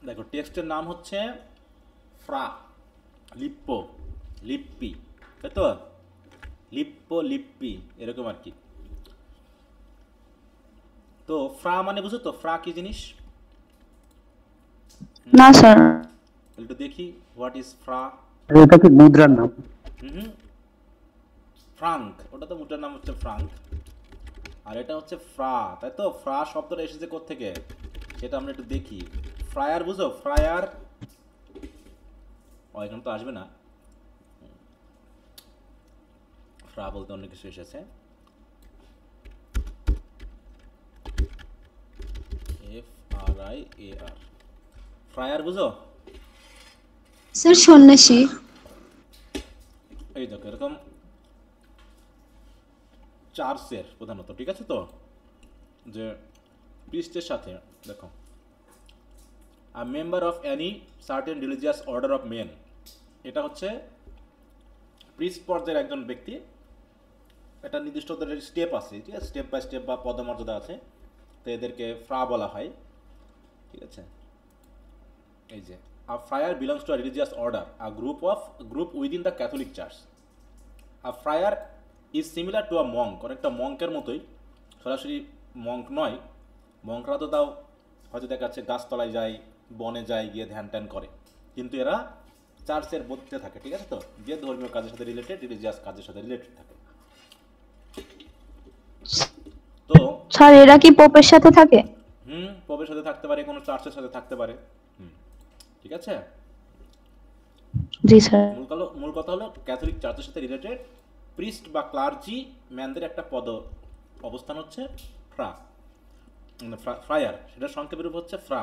দেখো টেক্সটের নাম হচ্ছে ফ্রা, লিপ্পো, লিপ্পি, তাই তো, লিপ্পো লিপ্পি এরকম আর কি। তো ফ্রা মানে বুঝো তো, ফ্রা কি জিনিস? না স্যার। একটু দেখি, হোয়াট ইজ ফ্রা? এটা কি মুদ্রার নাম? হুম, ফ্রাঙ্ক, ওটা তো মুটার নাম হচ্ছে ফ্রাঙ্ক, আর এটা হচ্ছে ফ্রা, তাই তো। ফ্রা শব্দটা এসেছে কোত্থেকে সেটা আমরা একটু দেখি। ফ্রায়ার বুঝো, ফ্রায়ার, ও এখানে তো আসবে না, ফ্রা বলতে অন্য কিছু এসেছে। F R I A R, friar বুঝো? স্যার সন্ন্যাসী। এই দেখো এরকম চার্চের প্রধানত, ঠিক আছে তো, যে প্রিস্টের সাথে দেখো, a member of any certain religious order of men, এটা হচ্ছে প্রিস্ট পর্যায়ের একজন ব্যক্তি, একটা নির্দিষ্ট স্টেপ আছে, ঠিক আছে, স্টেপ বাই স্টেপ বা পদমর্যাদা আছে, তো এদেরকে ফ্রা বলা হয়, ঠিক আছে। এই যে a friar belongs to a religious order, a group within the Catholic church. A friar is similar to a monk, অনেকটা মঙ্কের মতোই, সরাসরি মঙ্ক নয়, মঙ্করা তো তাও হয়তো দেখা যাচ্ছে গাছতলায় যায়, বনে যায়, গিয়ে ধ্যান ট্যান করে, কিন্তু এরা চার্চের মধ্যে থাকে, ঠিক আছে তো, যে ধর্মীয় কাজের সাথে রিলেটেড, রিলিজিয়াস কাজের সাথে রিলেটেড থাকে। তো স্যার এরা কি পোপের সাথে থাকে? পপের সাথে থাকতে পারে, কোনো চার্চের সাথে থাকতে পারে, ঠিক আছে। জি স্যার। মূল কথা হলো ক্যাথলিক চার্চের সাথে রিলেটেড প্রিস্ট বা ক্লার্জি ম্যানদের একটা পদ অবস্থান হচ্ছে ফ্রা, ফ্রায়ার, সেটার সংক্ষেপের রূপ হচ্ছে ফ্রা।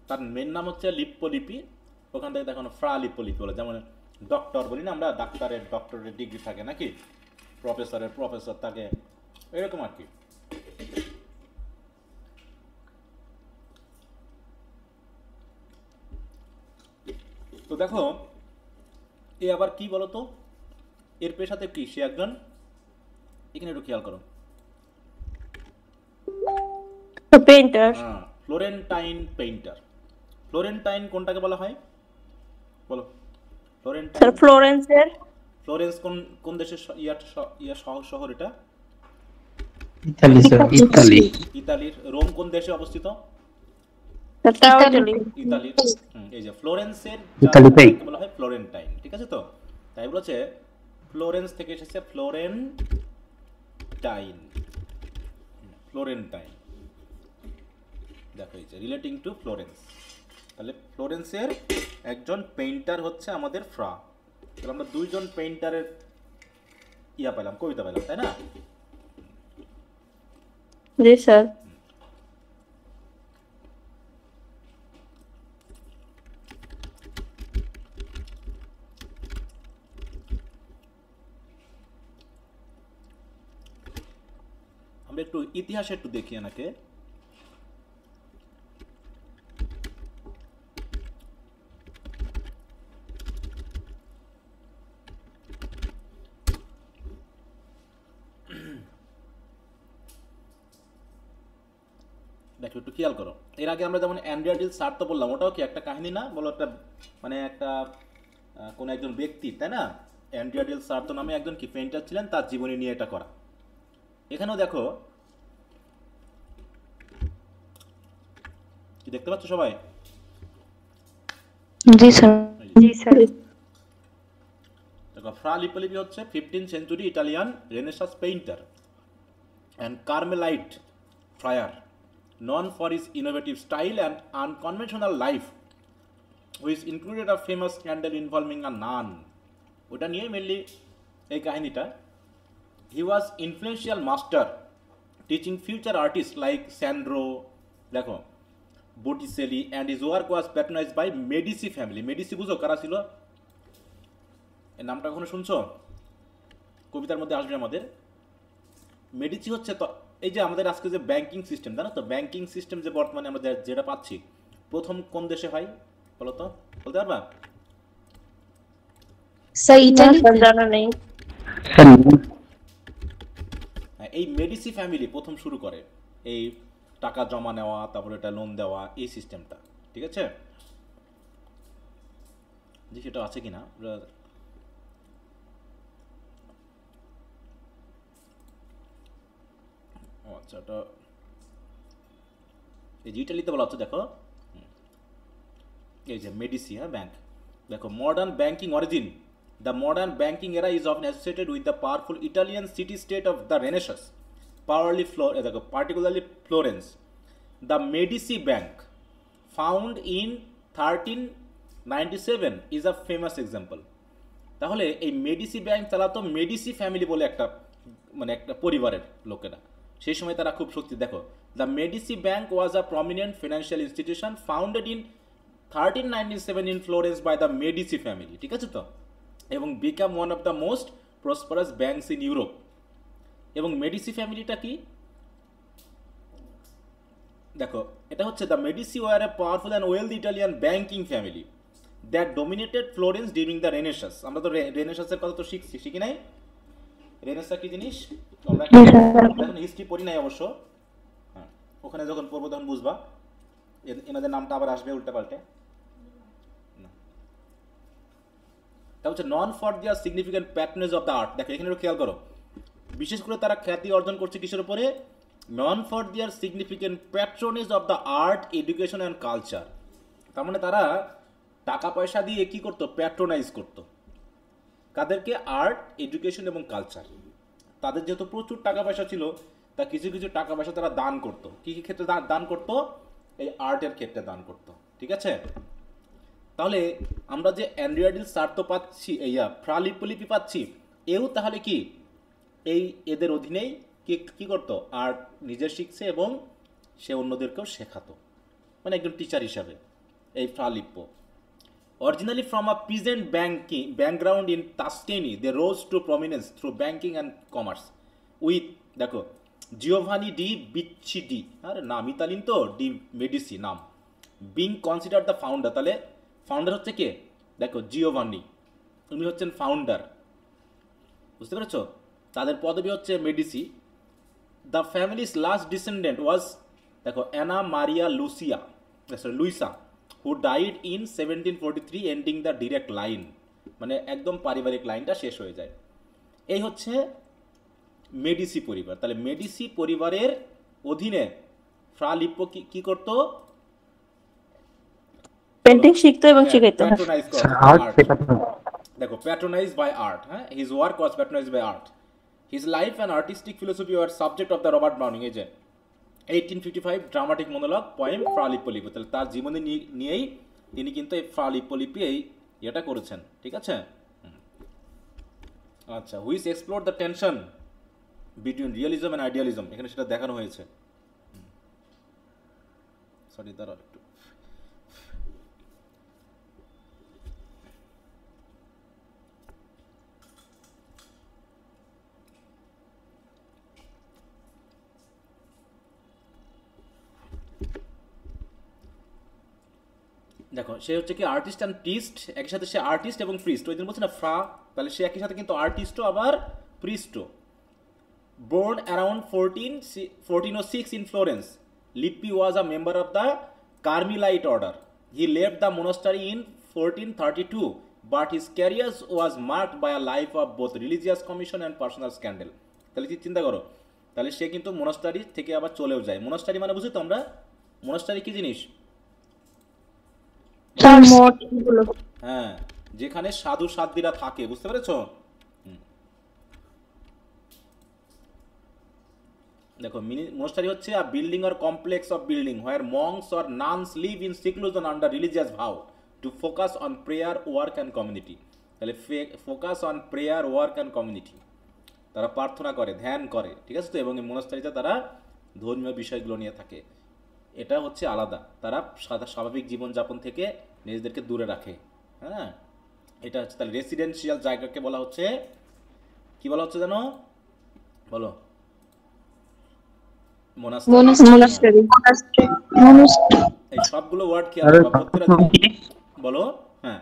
তার মেন নাম হচ্ছে লিপ্পোলিপি, ওখান থেকে দেখানো ফ্রা লিপ্পোলিপি বলে, যেমন ডক্টর বলি না আমরা, ডাক্তারের ডক্টরের ডিগ্রি থাকে নাকি, প্রফেসরের প্রফেসর থাকে, এরকম আর কি। তো দেখো এ আবার কি বলতো, এর পেশাতে কি, সে একজন, এখানে একটু খেয়াল করো, পেইন্টার। Florentine painter. ফ্লোরেন্টাইন কোনটাকে বলা হয় বলো? Florentine, sir ফ্লোরেন্সের। ফ্লোরেন্স কোন কোন দেশের শহর এটা? Italy sir, Italy. ইতালির। রোম কোন দেশে অবস্থিত? তাও ইতালি। ইতালির। এই যে ফ্লোরেন্সের ইতালিতেই। যাকে বলা হয় ফ্লোরেন্টাইন, ঠিক আছে তো। তাই বলেছে ফ্লোরেন্স থেকে এসেছে ফ্লোরেন্টাইন, ফ্লোরেন্টাইন, দেখো এই যে রিলেটিং টু ফ্লোরেন্স, তাহলে ফ্লোরেন্সের একজন পেইন্টার হচ্ছে আমাদের ফ্রা। তাহলে আমরা দুইজন পেইন্টারের ইয়া পেলাম, কবিতা পেলাম, তাই না? জি স্যার। আমরা একটু ইতিহাসে একটু দেখি এনাকে। দেখো একটু খেয়াল করো, এর আগে আমরা যেমন অ্যান্ড্রিয়াডিল সার তো বললাম, ওটাও কি একটা কাহিনী না বলো, একটা মানে একটা কোন একজন ব্যক্তি, তাই না? অ্যান্ড্রিয়াডিল সার তো নামে একজন কি পেইন্টার ছিলেন, তার জীবনী নিয়ে এটা করা। এখানেও দেখো, কি দেখতে পাচ্ছ সবাই? জি স্যার। জি স্যার। দেখো ফ্রা লিপোলিপি হচ্ছে 15th century Italian Renaissance painter and Carmelite friar, known for his innovative style and unconventional life, which included a famous scandal involving a nun. ওটা নিয়ে মেনলি এই কাহিনীটা। He was influential master, teaching future artist like Sandro, দেখো Botticelli, and his work was patronised by Medici family. Medici বুঝো কারা ছিল? এর নামটা কখনো শুনছো? কবিতার মধ্যে আসবে আমাদের। মেডিসি হচ্ছে তো এই যে আমাদের আজকে যে ব্যাংকিং সিস্টেম, জানো তো, ব্যাংকিং সিস্টেম যে বর্তমানে আমরা যেটা পাচ্ছি, প্রথম কোন দেশে হয় বলো তো, বলতে পারবা? Sir Italy. জানা নেই। এই মেডিসি ফ্যামিলি প্রথম শুরু করে এই টাকা জমা নেওয়া, তারপরে এটা লোন দেওয়া, এই সিস্টেমটা। ঠিক আছে, দেখি এটা আছে কিনা। আচ্ছা, এটা এই যে ইটালিতে বলা হচ্ছে, দেখো এই যে মেডিসি, হ্যাঁ ব্যাংক, দেখো modern banking origin, the modern banking era is often associated with the powerful Italian city state of the Renaissance, দেখো particularly Florence. The Medici bank found in 1397 is a famous example. তাহলে এই মেডিসি bank চালাতো মেডিসি family বলে একটা, মানে একটা পরিবারের লোকেরা, সেই সময় তারা খুব শক্তি। দেখো, the Medici bank was a prominent financial institution founded in 1397 in Florence by the Medici family, ঠিক আছে তো, এবং become one of the most prosperous banks in Europe. এবং মেডিসি ফ্যামিলিটা কি, দেখো এটা হচ্ছে the Medici were a powerful and wealthy Italian banking family that dominated Florence during the Renaissance. আমরা তো রেনেসাসের কথা তো শিখি নাই, রেনেসাস কি জিনিস আমরা এখন হিস্ট্রি পড়ি নাই অবশ্য, হ্যাঁ ওখানে যখন পড়বো তখন বুঝবা, এনাদের নামটা আবার আসবে উল্টা পাল্টে। তা হচ্ছে known for their significant patronage of the art. দেখো এখানে একটু খেয়াল করো, বিশেষ করে তারা খ্যাতি অর্জন করছে কিসের উপরে, known for their significant patronage of the art, education and culture. তার মানে তারা টাকা পয়সা দিয়ে কি করতো, প্যাট্রোনাইজ করতো কাদেরকে, আর্ট, এডুকেশন এবং কালচার। তাদের যেহেতু প্রচুর টাকা পয়সা ছিল, তা কিছু কিছু টাকা পয়সা তারা দান করতো। কী কী ক্ষেত্রে দান করতো, এই আর্টের ক্ষেত্রে দান করতো, ঠিক আছে। তাহলে আমরা যে অ্যান্ড্রিয়াডিল স্বার্থ পাচ্ছি, ফ্রালিপলিপি পাচ্ছি, এও তাহলে কি এই এদের অধীনেই কি করতো, আর্ট নিজে শিখছে এবং সে অন্যদেরকেও শেখাতো, মানে একজন টিচার হিসাবে। এই ফ্রালিপ্প originally from a peasant background in Tuscany, they rose to prominence through banking and commerce with, দেখো জিওভানি ডি বিচিডি, আরে নাম ইতালিন তো, ডি মেডিসি নাম, বিং কনসিডার দ্য ফাউন্ডার। তাহলে ফাউন্ডার হচ্ছে কে, দেখো জিওভানি, উনি হচ্ছেন ফাউন্ডার, বুঝতে পেরেছো, তাদের পদবি হচ্ছে Medici. The family's last descendant was, দেখো Anna Maria Luisa who died in 1743 ending the direct line, মানে একদম পারিবারিক লাইনটা শেষ হয়ে যায়। এই হচ্ছে মেডিসি পরিবার। তাহলে মেডিসি পরিবারের অধীনে ফ্রালিপ্পো কি করত, পেন্টিং শিখতো এবং শিখাইতো। প্যাট্রোনাইজ করত, দেখো প্যাট্রোনাইজ বাই আর্ট, হ্যাঁ his work was patronise by art, his life and artistic philosophy were subject of the Robert Browning. এই যে 1855 ড্রামাটিক মনোলগ পোয়েম ফ্রালিপ্পলিপি, তাহলে তার জীবনী নিয়েই তিনি কিন্তু এই ফ্রালিপ্পলিপি এই এটা করেছেন, ঠিক আছে। আচ্ছা, which explore the tension between realism and idealism, এখানে সেটা দেখানো হয়েছে। সরি দাঁড়াও একটু, দেখো সে হচ্ছে কি আর্টিস্ট অ্যান্ড প্রিস্ট, একই সাথে সে আর্টিস্ট এবং প্রিস্ট, ওই দিন বলছে না ফ্রা, তাহলে সে একই সাথে কিন্তু আর্টিস্টও আবার প্রিস্টও। Born around 1406 in Florence, Lippi was a member of the Carmelite order. He left the monastery in 1432, but his career was marked by a life of both religious commission and personal scandal. তাহলে কি চিন্তা করো, তাহলে সে কিন্তু মোনাস্টারি থেকে আবার চলেও যায়। মোনাস্টারি মানে বুঝি তো আমরা, মোনাস্টারি কি জিনিস, হ্যাঁ যেখানে সাধু সাধ্বীরা থাকে, বুঝতে পেরেছো। দেখো মোনাস্টারি হচ্ছে a building or complex of building where monks or nuns live in seclusion under religious vow to focus on prayer, work and community. তাহলে focus on prayer, work and community, তারা প্রার্থনা করে, ধ্যান করে, ঠিক আছে তো, এবং এই মোনাস্টারিতে তারা ধর্মীয় বিষয়গুলো নিয়ে থাকে। এটা হচ্ছে আলাদা, তারা স্বাভাবিক জীবনযাপন থেকে নিজেদেরকে দূরে রাখে, হ্যাঁ এটা হচ্ছে। তাহলে রেসিডেন্সিয়াল জায়গাকে বলা হচ্ছে, কি বলা হচ্ছে জানো, বলো, মোনাস্টারি। এই সবগুলো ওয়ার্ড কি আছে বলো, হ্যাঁ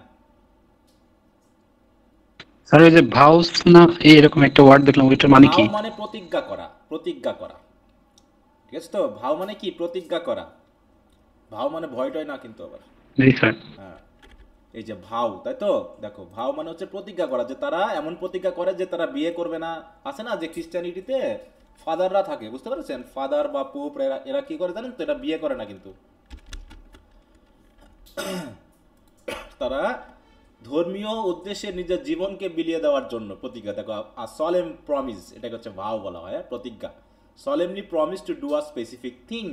স্যার এই যে ভাউস না এরকম একটা ওয়ার্ড দেখলাম, ওইটার মানে কি? ভাও মানে প্রতিজ্ঞা করা, প্রতিজ্ঞা করা, ঠিক আছে তো। ভাও মানে কি, প্রতিজ্ঞা করা। ভাও মানে ভয় টয় না কিন্তু আবার। জি স্যার। হ্যাঁ, এই যে ভাও, তাই তো, দেখো ভাও মানে হচ্ছে প্রতিজ্ঞা করা, যে তারা এমন প্রতিজ্ঞা করে যে তারা বিয়ে করবে না। আছে না যে খ্রিস্টানিটিতে ফাদাররা থাকে, বুঝতে পেরেছেন, ফাদার বা পোপ, এরা এরা কি করে জানেন তো, এরা বিয়ে করে না কিন্তু, তারা ধর্মীয় উদ্দেশ্যে নিজের জীবনকে বিলিয়ে দেওয়ার জন্য প্রতিজ্ঞা, দেখো সলেম প্রমিস, এটাকে হচ্ছে ভাও বলা হয়, প্রতিজ্ঞা। সলেমলি promise to do a specific thing.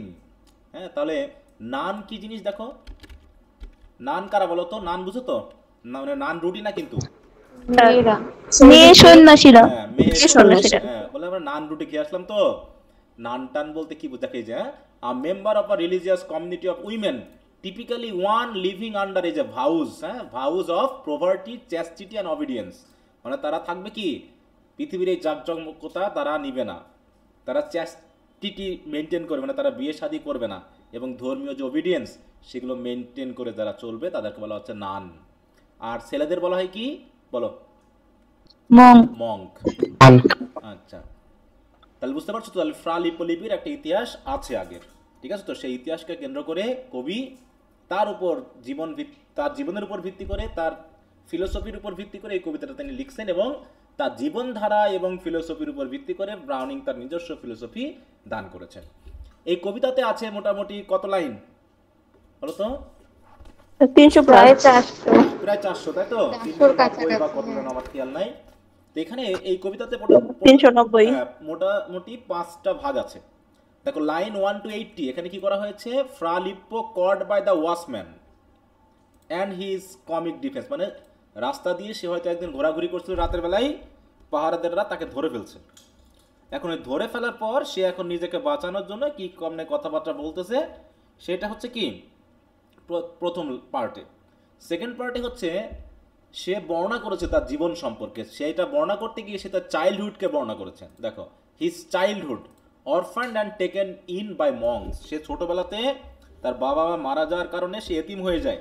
হ্যাঁ, তাহলে নান কি জিনিস দেখো, নান কারা বলো তো, নান বুঝো তো, না মানে নান রুটি না কিন্তু, মেয়েরা মেয়ে সন্ন্যাসীরা। হ্যাঁ মেয়ে মেয়ে সন্ন্যাসীরা। হ্যাঁ, বলে আমরা নান রুটি খেয়ে আসলাম তো। নান টান বলতে কি বোঝাকে, যে a member of a religious community of women typically one living under as a vows, হ্যাঁ, vows of poverty, chastity and obedience. মানে তারা থাকবে কি, পৃথিবীর এই জাঁকজমকতা তারা নিবে না, তারা চ্যাস্টিটি মেনটেন করবে, মানে তারা বিয়ে শাদী করবে না, এবং ধর্মীয় যে অবিডিয়েন্স সেগুলো মেনটেন করে যারা চলবে তাদেরকে বলা হচ্ছে নান। আর ছেলেদের বলা হয় কি বলো, মং। মঙ্ক। আচ্ছা, তাহলে বুঝতে পারছো তো, তাহলে ফ্রা লিপোলিপির একটা ইতিহাস আছে আগের, ঠিক আছে তো, সেই ইতিহাসকে কেন্দ্র করে কবি তার উপর তার জীবনের উপর ভিত্তি করে, তার ফিলোসফির উপর ভিত্তি করে এই কবিতাটা তিনি লিখছেন, এবং তার জীবনধারা এবং ফিলোসফির উপর ভিত্তি করে ব্রাউনিং তার নিজস্ব ফিলোসফি দান করেছেন। এই কবিতাতে আছে মোটামুটি কত লাইন বলো তো? 300 প্রায় প্লাস। 400। প্রায় 400, তাই তো, 400 390 বা কাছাকাছি, কত যেন হ্যাঁ। আমার খেয়াল নাই। তো এখানে এই কবিতাতে 390। মোটামুটি 5টা ভাগ আছে। দেখো লাইন 1 to 80, এখানে কি করা হয়েছে, Fra Lippo caught by the watchman and his comic defence, মানে রাস্তা দিয়ে সে হয়তো একদিন ঘোরাঘুরি করছিল রাতের বেলায়, পাহারাদেররা তাকে ধরে ফেলছে। এখন এই ধরে ফেলার পর সে এখন নিজেকে বাঁচানোর জন্য কি কমনে কথাবার্তা বলতেছে, সেটা হচ্ছে কি প্রথম পার্টে। সেকেন্ড পার্টে হচ্ছে সে বর্ণনা করেছে তার জীবন সম্পর্কে, সেইটা বর্ণনা করতে গিয়ে সে তার চাইল্ডহুডকে বর্ণনা করেছেন। দেখো, his childhood orphaned and taken in by monks, সে ছোটবেলাতে তার বাবা মা মারা যাওয়ার কারণে সে এতিম হয়ে যায়,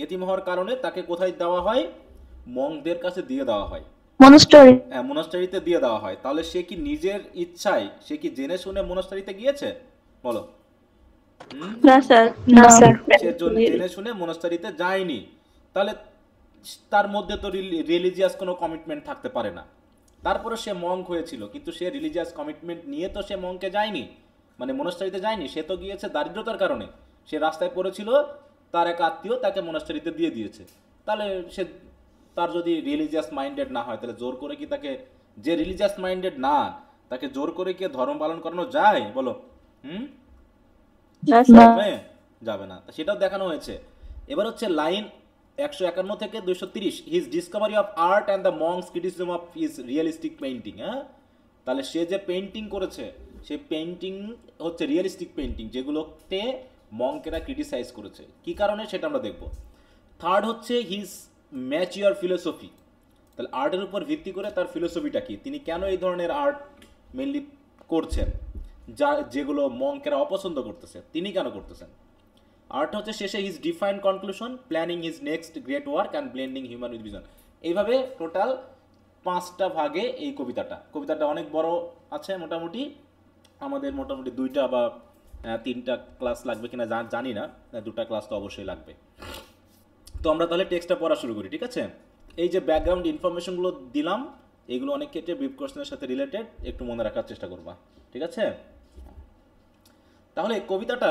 এতিম হওয়ার কারণে তাকে কোথায় দেওয়া হয়, মংদের কাছে দিয়ে দেওয়া হয়, মনস্টারি। হ্যাঁ মোনাস্টারিতে দিয়ে দেওয়া হয়। তাহলে সে কি নিজের ইচ্ছায়, সে কি জেনে শুনে মোনাস্টারিতে গিয়েছে বলো? না স্যার। না স্যার। সে জেনে শুনে মোনাস্টারিতে যায়নি, তাহলে তার মধ্যে তো রিলিজিয়াস কোনো কমিটমেন্ট থাকতে পারে না। তারপরে সে মঙ্ক হয়েছিল, কিন্তু সে রিলিজিয়াস কমিটমেন্ট নিয়ে তো সে মঙ্কে যায়নি, মানে মোনাস্টারিতে যায়নি, সে তো গিয়েছে দারিদ্রতার কারণে, সে রাস্তায় পড়েছিল, তার এক আত্মীয় তাকে মোনাস্টারিতে দিয়ে দিয়েছে। তাহলে সে, তার যদি রিলিজিয়াস মাইন্ডেড না হয়, তাহলে জোর করে কি তাকে, যে রিলিজিয়াস মাইন্ডেড না তাকে জোর করে কি ধর্ম পালন করানো যায় বলো? না স্যার। যাবে? যাবে না, সেটাও দেখানো হয়েছে। এবার হচ্ছে লাইন 151 থেকে 230, his Discovery of art and the monks criticism of his realistic painting. হ্যাঁ, তাহলে সে যে পেইন্টিং করেছে, সেই পেইন্টিং হচ্ছে রিয়েলিস্টিক পেইন্টিং, যেগুলোতে মঙ্কেরা ক্রিটিসাইজ করেছে, কি কারণে সেটা আমরা দেখব। থার্ড হচ্ছে হিজ ম্যাচিওর ফিলোসফি, তাহলে আর্টের উপর ভিত্তি করে তার ফিলোসফিটা কি, তিনি কেন এই ধরনের আর্ট মেনলি করছেন, যেগুলো মঙ্কেরা অপছন্দ করতেছে, তিনি কেন করতেছেন। আর্ট হচ্ছে শেষে his defined conclusion, planning his next great work and blending human with vision. এইভাবে টোটাল 5টা ভাগে এই কবিতাটা অনেক বড় আছে, মোটামুটি আমাদের মোটামুটি 2টা বা 3টা ক্লাস লাগবে কিনা জানি না, 2টা ক্লাস তো অবশ্যই লাগবে। তো আমরা তাহলে টেক্সটটা পড়া শুরু করি, ঠিক আছে। এই যে ব্যাকগ্রাউন্ড ইনফরমেশনগুলো দিলাম, এগুলো অনেক ক্ষেত্রে ব্রিফ কোশ্চেনের সাথে রিলেটেড, একটু মনে রাখার চেষ্টা করবা, ঠিক আছে। তাহলে কবিতাটা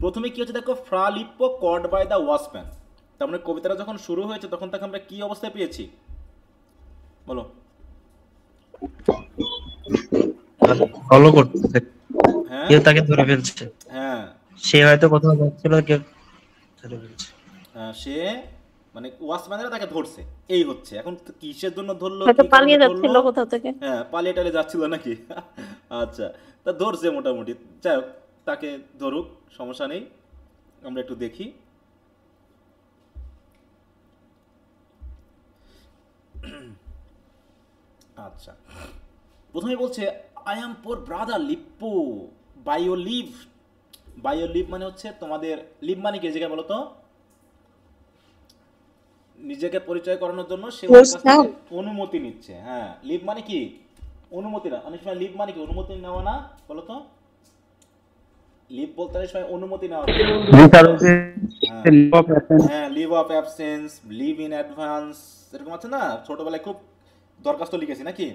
প্রথমে কি হচ্ছে দেখো, ফ্রা Lippo caught by the watchman, তার মানে কবিতাটা যখন শুরু হয়েছে তখন তাকে আমরা কি অবস্থায় পেয়েছি বলো? ফলো করতেছে, হ্যাঁ কেউ তাকে ধরে ফেলছে, হ্যাঁ সে হয়তো কোথাও যাচ্ছিল, কেউ ধরে ফেলছে। সে মানে ওয়াচম্যানরা তাকে ধরছে, এই হচ্ছে। এখন কিসের জন্য ধরলো, হয়তো কি কারণে পালিয়ে যাচ্ছিল ধরলো? কোথাও থেকে। হ্যাঁ, পালিয়ে টালিয়ে যাচ্ছিল নাকি? আচ্ছা, তা ধরছে মোটামুটি, যাই হোক, তাকে ধরুক, সমস্যা নেই। আমরা একটু দেখি। আচ্ছা, প্রথমে বলছে I am poor brother Lippo by your leave. By your leave মানে হচ্ছে তোমাদের, লিভ মানে কি জায়গায় বলো তো, নিজেকে পরিচয় করানোর জন্য সে ওর কাছ থেকে অনুমতি নিচ্ছে। হ্যাঁ, লিভ মানে কি অনুমতি না, অনেক সময় লিভ মানে কি অনুমতি নেওয়া না, বলো তো? লিভ বলতে অনেক সময় অনুমতি নেওয়া জি স্যার ওই যে লিভ অফ অ্যাবসেন্স হ্যাঁ, leave of absence, leave in advance, এরকম আছে না, ছোটবেলায় খুব দরখাস্ত লিখেছি নাকি,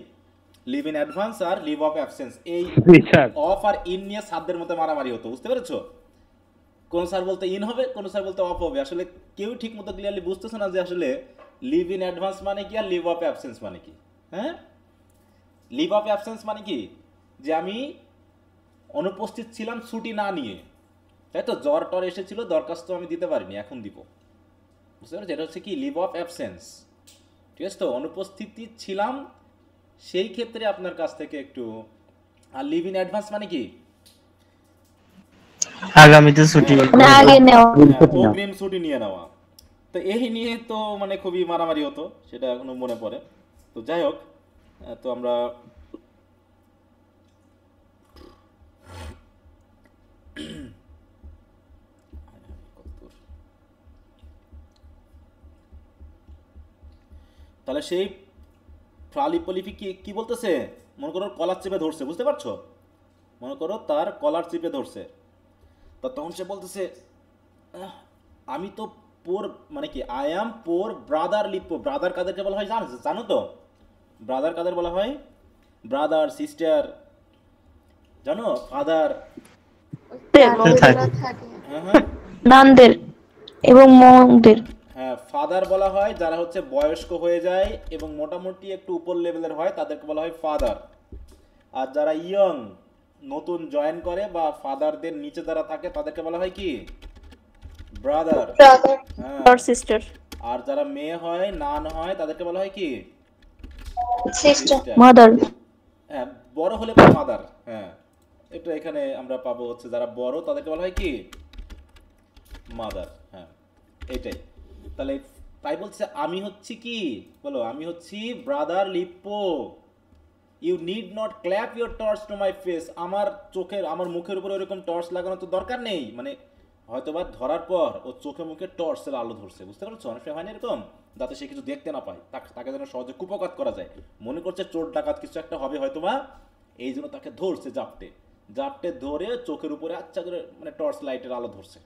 লিভ ইন অ্যাডভান্স আর লিভ অফ অ্যাবসেন্স, এই জি স্যার অফ আর ইন নিয়ে সাধ্যের মধ্যে মারামারি হতো, বুঝতে পেরেছো? কোন স্যার বলতে ইন হবে, কোন স্যার বলতে অফ হবে, আসলে কেউ ঠিক মতো ক্লিয়ারলি বুঝতেছে না যে আসলে লিভ ইন অ্যাডভান্স মানে কি আর লিভ অফ অ্যাবসেন্স মানে কি। হ্যাঁ, লিভ অফ অ্যাবসেন্স মানে কি, যে আমি অনুপস্থিত ছিলাম ছুটি না নিয়ে, তাই তো, জ্বর টর এসেছিল, দরখাস্ত আমি দিতে পারিনি, এখন দিব, বুঝতে পারছো? এটা হচ্ছে কি লিভ অফ অ্যাবসেন্স, ঠিক আছে তো, অনুপস্থিতি ছিলাম সেই ক্ষেত্রে আপনার কাছ থেকে একটু। আর লিভ ইন অ্যাডভান্স মানে কি, আগামীতে ছুটি মানে আগে নেওয়া। অগ্রিম ছুটি নিয়ে নেওয়া। তো এই নিয়ে তো মানে খুবই মারামারি হতো, সেটা এখনো মনে পড়ে। তো যাই হোক, তো আমরা তাহলে সেই প্রালিপলিপি কি কি বলতেছে, মনে করো কলার চেপে ধরছে, বুঝতে পারছো, মনে করো তার কলার চেপে ধরছে, তো তখন সে বলতেছে আমি তো পোর, মানে কি I am poor brother lipo. Brother কাদেরকে বলা হয় জানো, জানো তো ব্রাদার কাদের বলা হয়, ব্রাদার সিস্টার, জানো, ফাদার, হ্যাঁ হ্যাঁ নানদের এবং মংদের। হ্যাঁ, ফাদার বলা হয় যারা হচ্ছে বয়স্ক হয়ে যায় এবং মোটামুটি একটু উপর লেভেলের হয়, তাদেরকে বলা হয় ফাদার। আর যারা ইয়ং নতুন জয়েন করে বা ফাদারদের নিচে যারা থাকে তাদেরকে বলা হয় কি, ব্রাদার। হ্যাঁ, আর সিস্টার। আর যারা মেয়ে হয়, নান হয়, তাদেরকে বলা হয় কি, সিস্টার, সিস্টার। মাদার। হ্যাঁ, বড় হলে মাদার। হ্যাঁ, এটা এখানে আমরা পাবো হচ্ছে যারা বড় তাদেরকে বলা হয় কি, মাদার। হ্যাঁ, এটাই। তাহলে তাই বলছে আমি হচ্ছি কি, বলো, আমি হচ্ছি brother Lippo. You need not clap your torch to my face. আমার চোখের, আমার মুখের উপরে ওরকম টর্চ লাগানো তো দরকার নেই, মানে হয়তো বা ধরার পর ও চোখে মুখে টর্চের আলো ধরছে, বুঝতে পারছো, অনেক সময় হয় না এরকম, যাতে সে কিছু দেখতে না পায়, তাকে যেন সহজে কুপকাত করা যায়, মনে করছে চোর ডাকাত কিছু একটা হবে হয়তো বা, এই জন্য তাকে ধরছে জাপটে, জাপটে ধরে চোখের উপরে আচ্ছা করে মানে টর্চ লাইটের আলো ধরছে।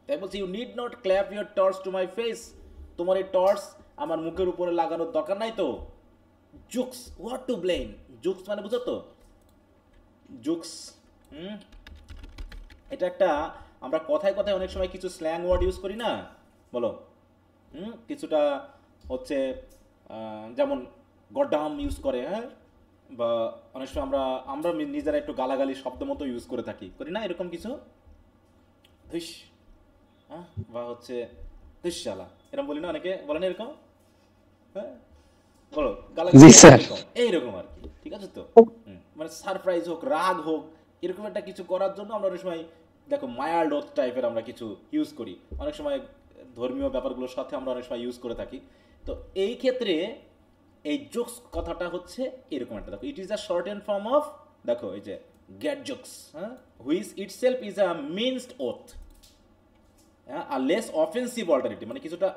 তাই বলছে you need not clap your torch to my face. তোমার এই টর্চ আমার মুখের উপরে লাগানোর দরকার নাই তো। জুকস, হোয়াট টু ব্লেম। জুকস মানে বুঝো তো, জুকস। এটা একটা, আমরা কথায় কথায় অনেক সময় কিছু স্ল্যাং ওয়ার্ড ইউজ করি না, বলো, কিছুটা হচ্ছে যেমন গড্ডাম ইউজ করে, হ্যাঁ, বা অনেক সময় আমরা আমরা নিজেরা একটু গালাগালি শব্দ মতো ইউজ করে থাকি, করি না এরকম কিছু, ধুস, হ্যাঁ, বা হচ্ছে ধুসশালা, এরকম বলি না, অনেকে বলেন এরকম, হ্যাঁ, বলো, গালাগালি জি, স্যার। এইরকম আর কি, ঠিক আছে তো। মানে সারপ্রাইজ হোক, রাগ হোক, এরকম একটা কিছু করার জন্য আমরা অনেক সময় দেখো মায়াল্ড ওথ টাইপের আমরা কিছু ইউজ করি, অনেক সময় ধর্মীয় ব্যাপারগুলোর সাথে আমরা অনেক সময় ইউজ করে থাকি। তো এই ক্ষেত্রে এই জোকস কথাটা হচ্ছে এরকম একটা, দেখো, it is a shortened form of, দেখো এই যে গেট জোকস, হ্যাঁ, which itself is a minced oath, হ্যাঁ, আর লেস অফেন্সিভ অল্টারনেটিভ, মানে কিছুটা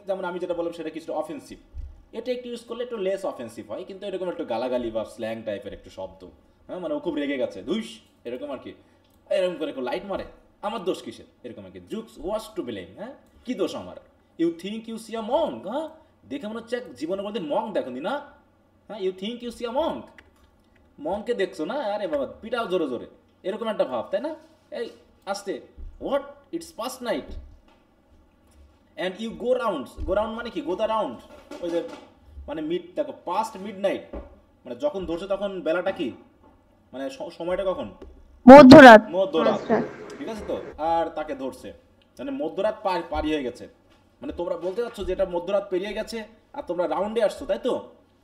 যেমন আমি যেটা বললাম সেটা কিছুটা অফেন্সিভ, এটা একটু ইউজ করলে একটু লেস অফেন্সিভ হয়, কিন্তু এরকম একটু গালাগালি বা স্ল্যাং টাইপের একটু শব্দ, হ্যাঁ, মানে ও খুব রেগে গেছে, ধুস, এরকম আর কি, এরকম করে একটু লাইট মারে, আমার দোষ কিসের, এরকম আর কি, জুকস ওয়াজ টু ব্লেম, হ্যাঁ, কি দোষ আমার, you think you see a monk, হ্যাঁ, দেখে মনে হচ্ছে জীবনে কোনোদিন মঙ্ক দেখো না, হ্যাঁ, you think you see a monk, মঙ্ককে দেখছো না, আরে বাবা পিটাও জোরে জোরে, এরকম একটা ভাব, তাই না, এই আস্তে, what, it's past night and you go round, go round মানে কি, গো দ্য রাউন্ড, ওই যে মানে দেখো পাস্ট মিড নাইট, মানে যখন ধরছে তখন বেলাটা কি, মানে সময়টা কখন, মধ্যরাত। মধ্যরাত, ঠিক আছে তো, আর তাকে ধরছে, মানে মধ্যরাত পারি হয়ে গেছে, মানে তোমরা বলতে চাচ্ছ যে এটা মধ্যরাত পেরিয়ে গেছে আর তোমরা রাউন্ডে আসছো, তাই তো,